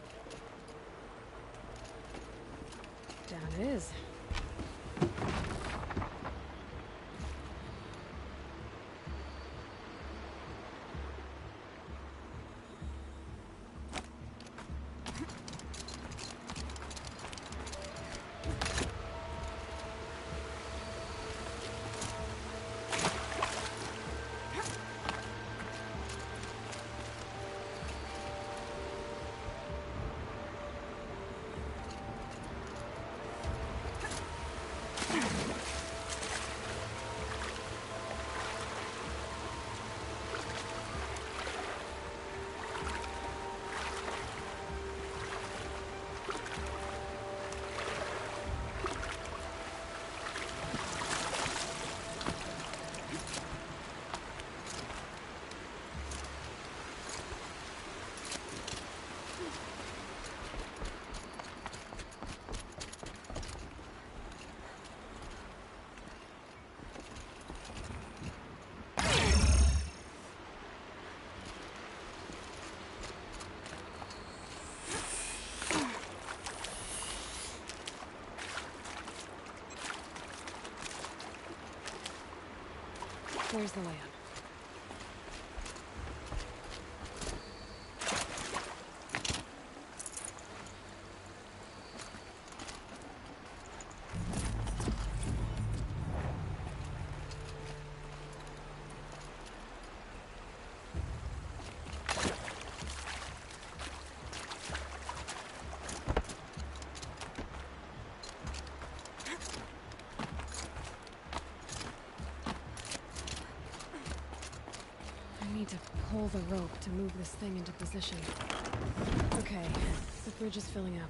Down it is. Where's the way up? I need to pull the rope to move this thing into position. Okay, the bridge is filling up.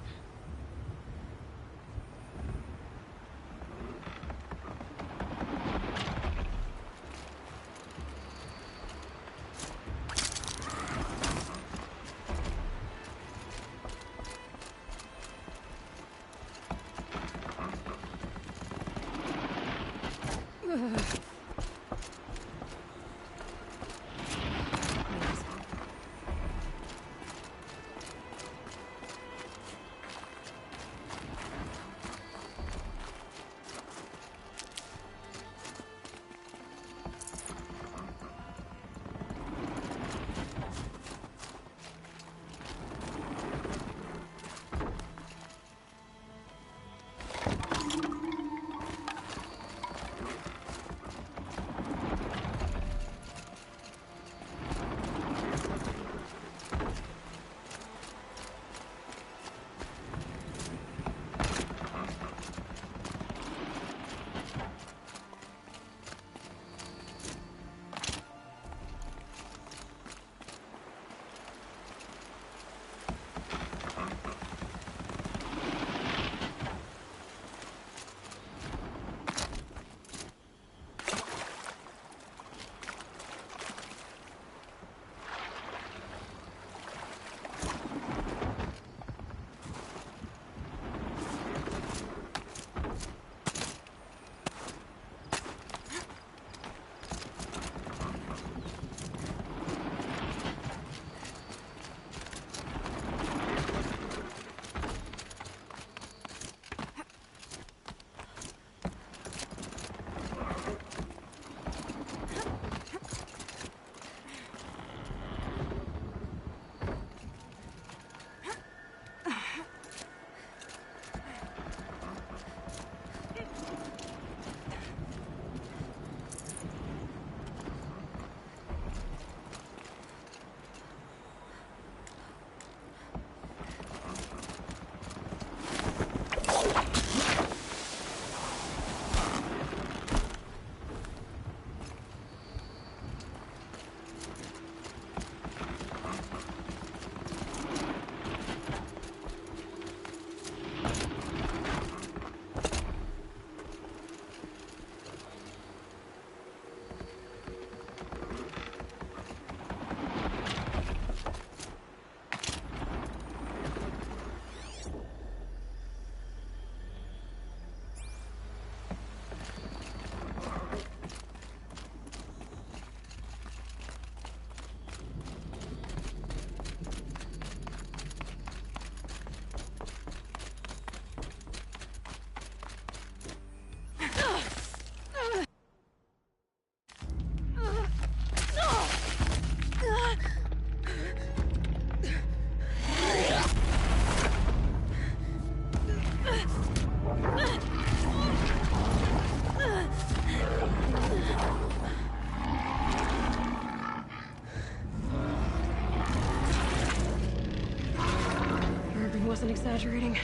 wasn't exaggerating.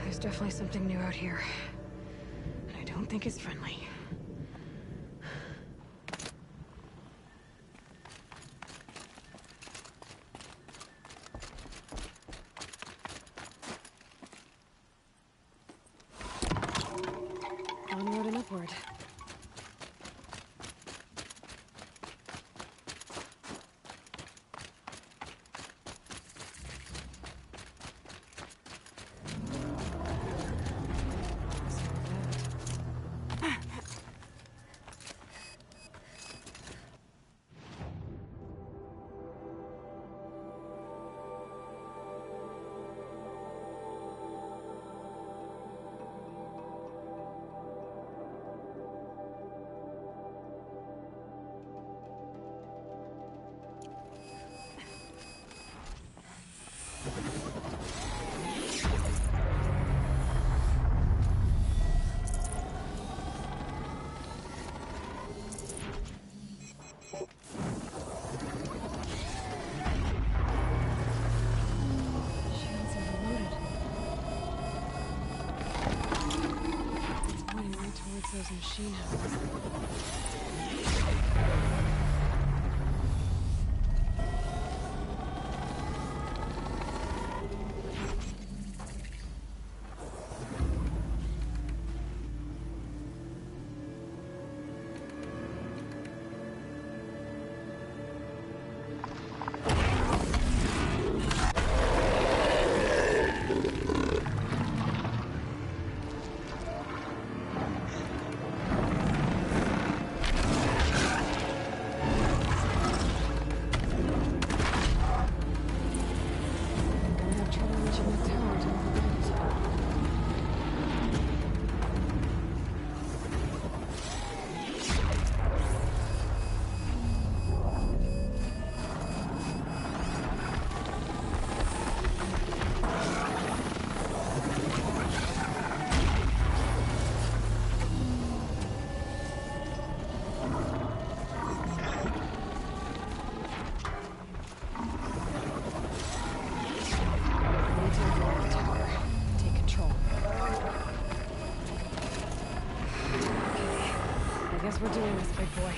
There's definitely something new out here. And I don't think it's friendly. Onward and upward. Those machine houses. We're doing this, big boy.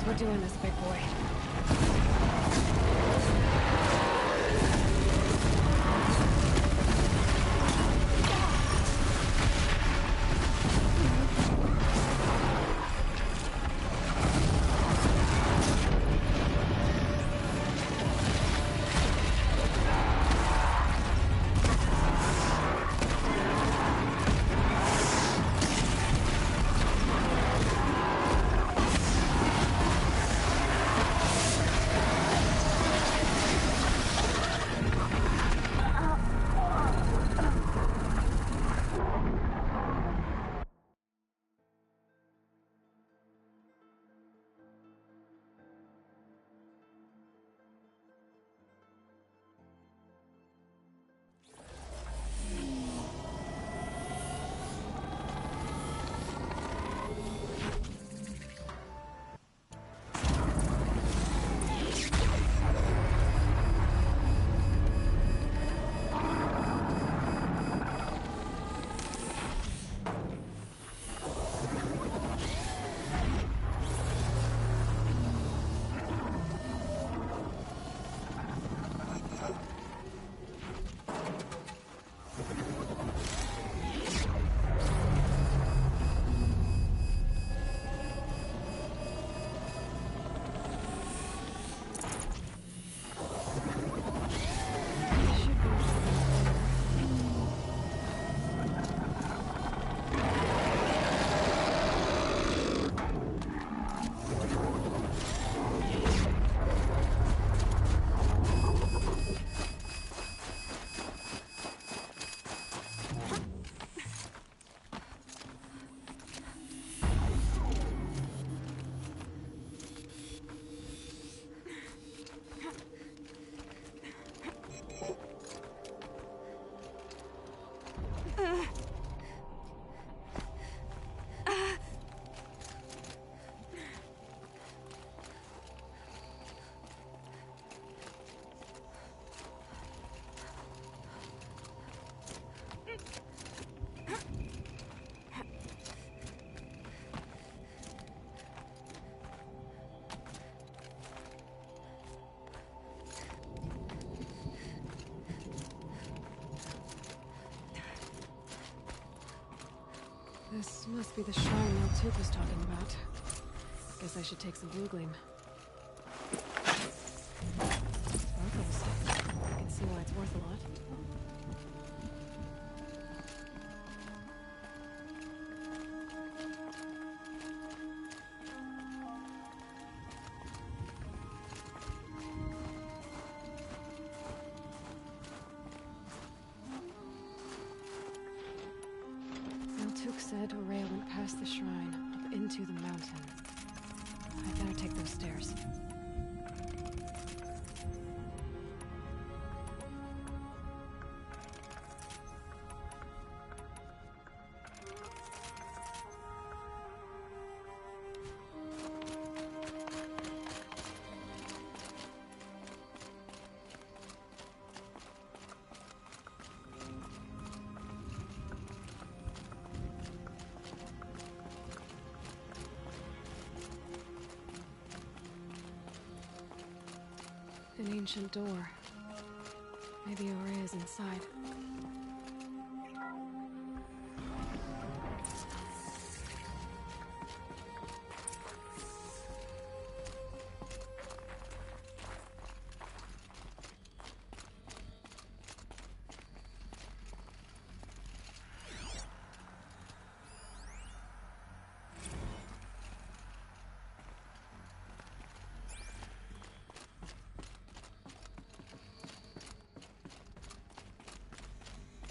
We're doing this, big boy. This must be the shrine Neltuk was talking about. Guess I should take some blue gleam. Sparkles. I can see why it's worth a lot. Neltuk said Aurea went past the shrine, up into the mountain. I better take those stairs. An ancient door. Maybe Aurea's inside.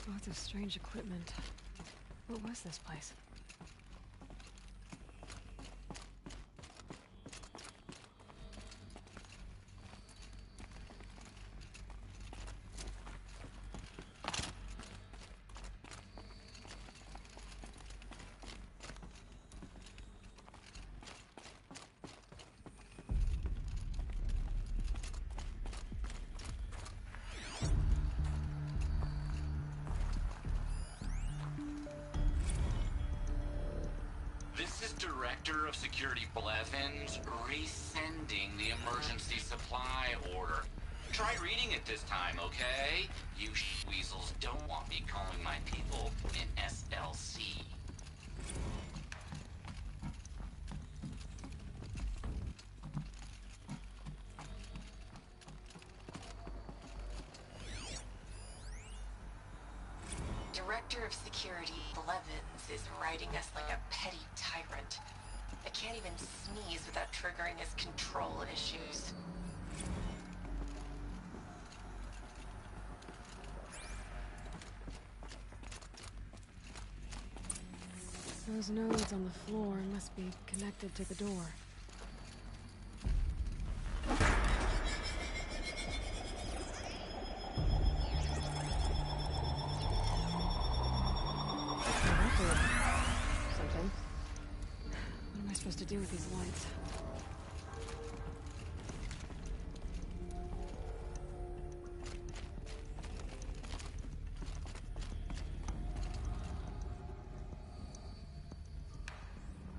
Lots of strange equipment. What was this place? This is Director of Security Blevins resending the emergency supply order. Try reading it this time, okay? You weasels don't want me calling my people in SLC. Director of Security Blevins is writing us like a petty tyrant. I can't even sneeze without triggering his control issues. Those nodes on the floor must be connected to the door. Something. What am I supposed to do with these lights?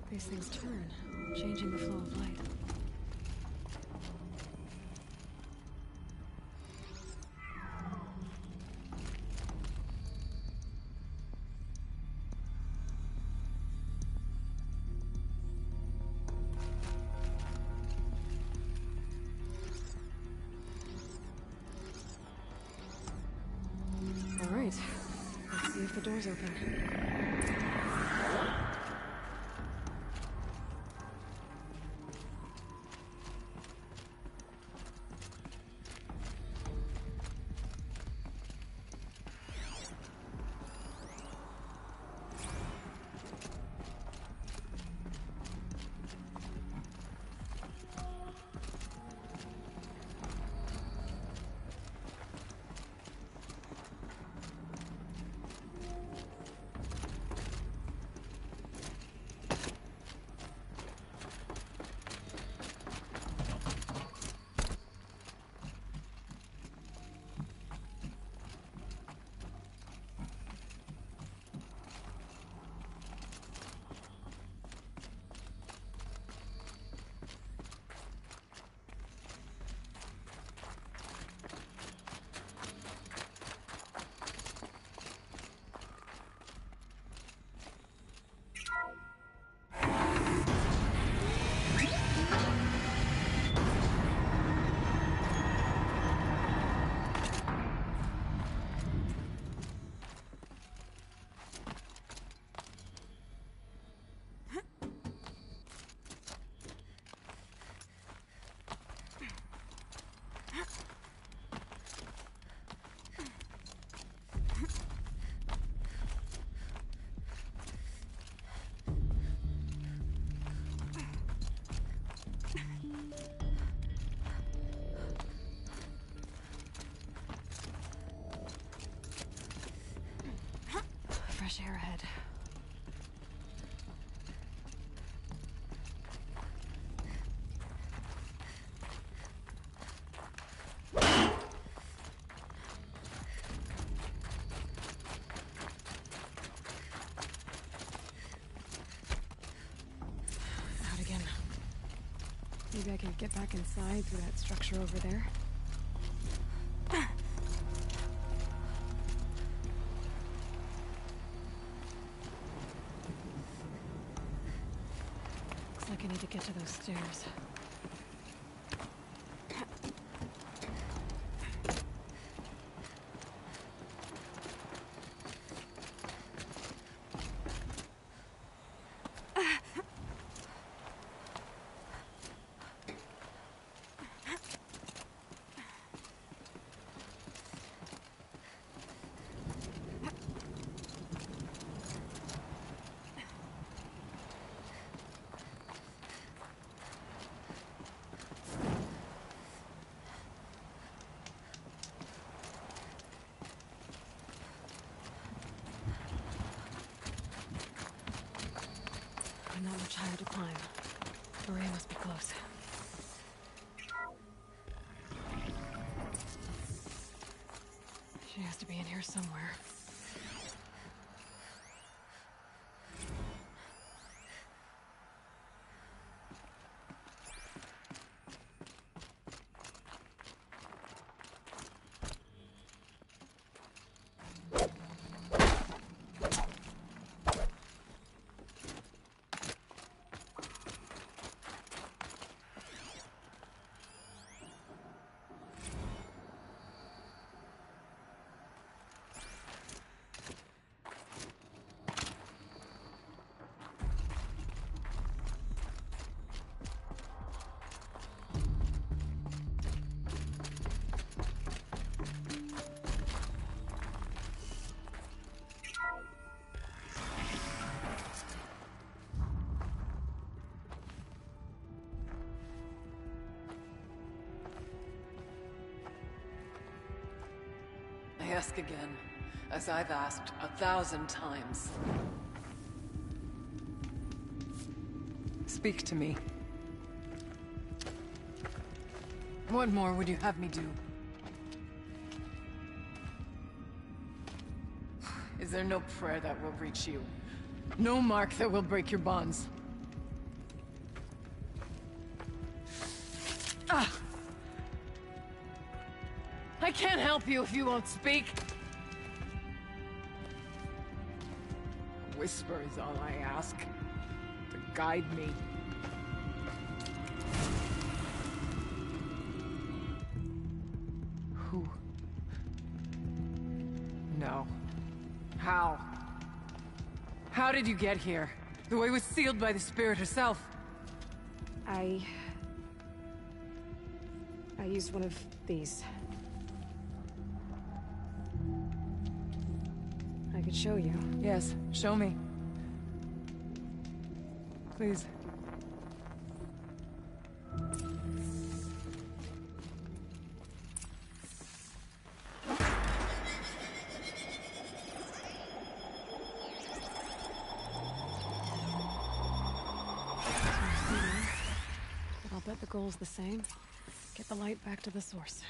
These things turn, changing the flow of light. All right, let's see if the door's open. fresh air ahead. Out again. Maybe I can get back inside through that structure over there. Looks like I need to get to those stairs. Not much higher to climb. Maria must be close. She has to be in here somewhere. I ask again, as I've asked 1,000 times. Speak to me. What more would you have me do? Is there no prayer that will reach you? No mark that will break your bonds? Ah! I can't help you if you won't speak. A whisper is all I ask. To guide me. Who? No. How? How did you get here? The way was sealed by the spirit herself. I used one of these. I could show you. Yes, show me. Please. But I'll bet the goal's the same. Get the light back to the source.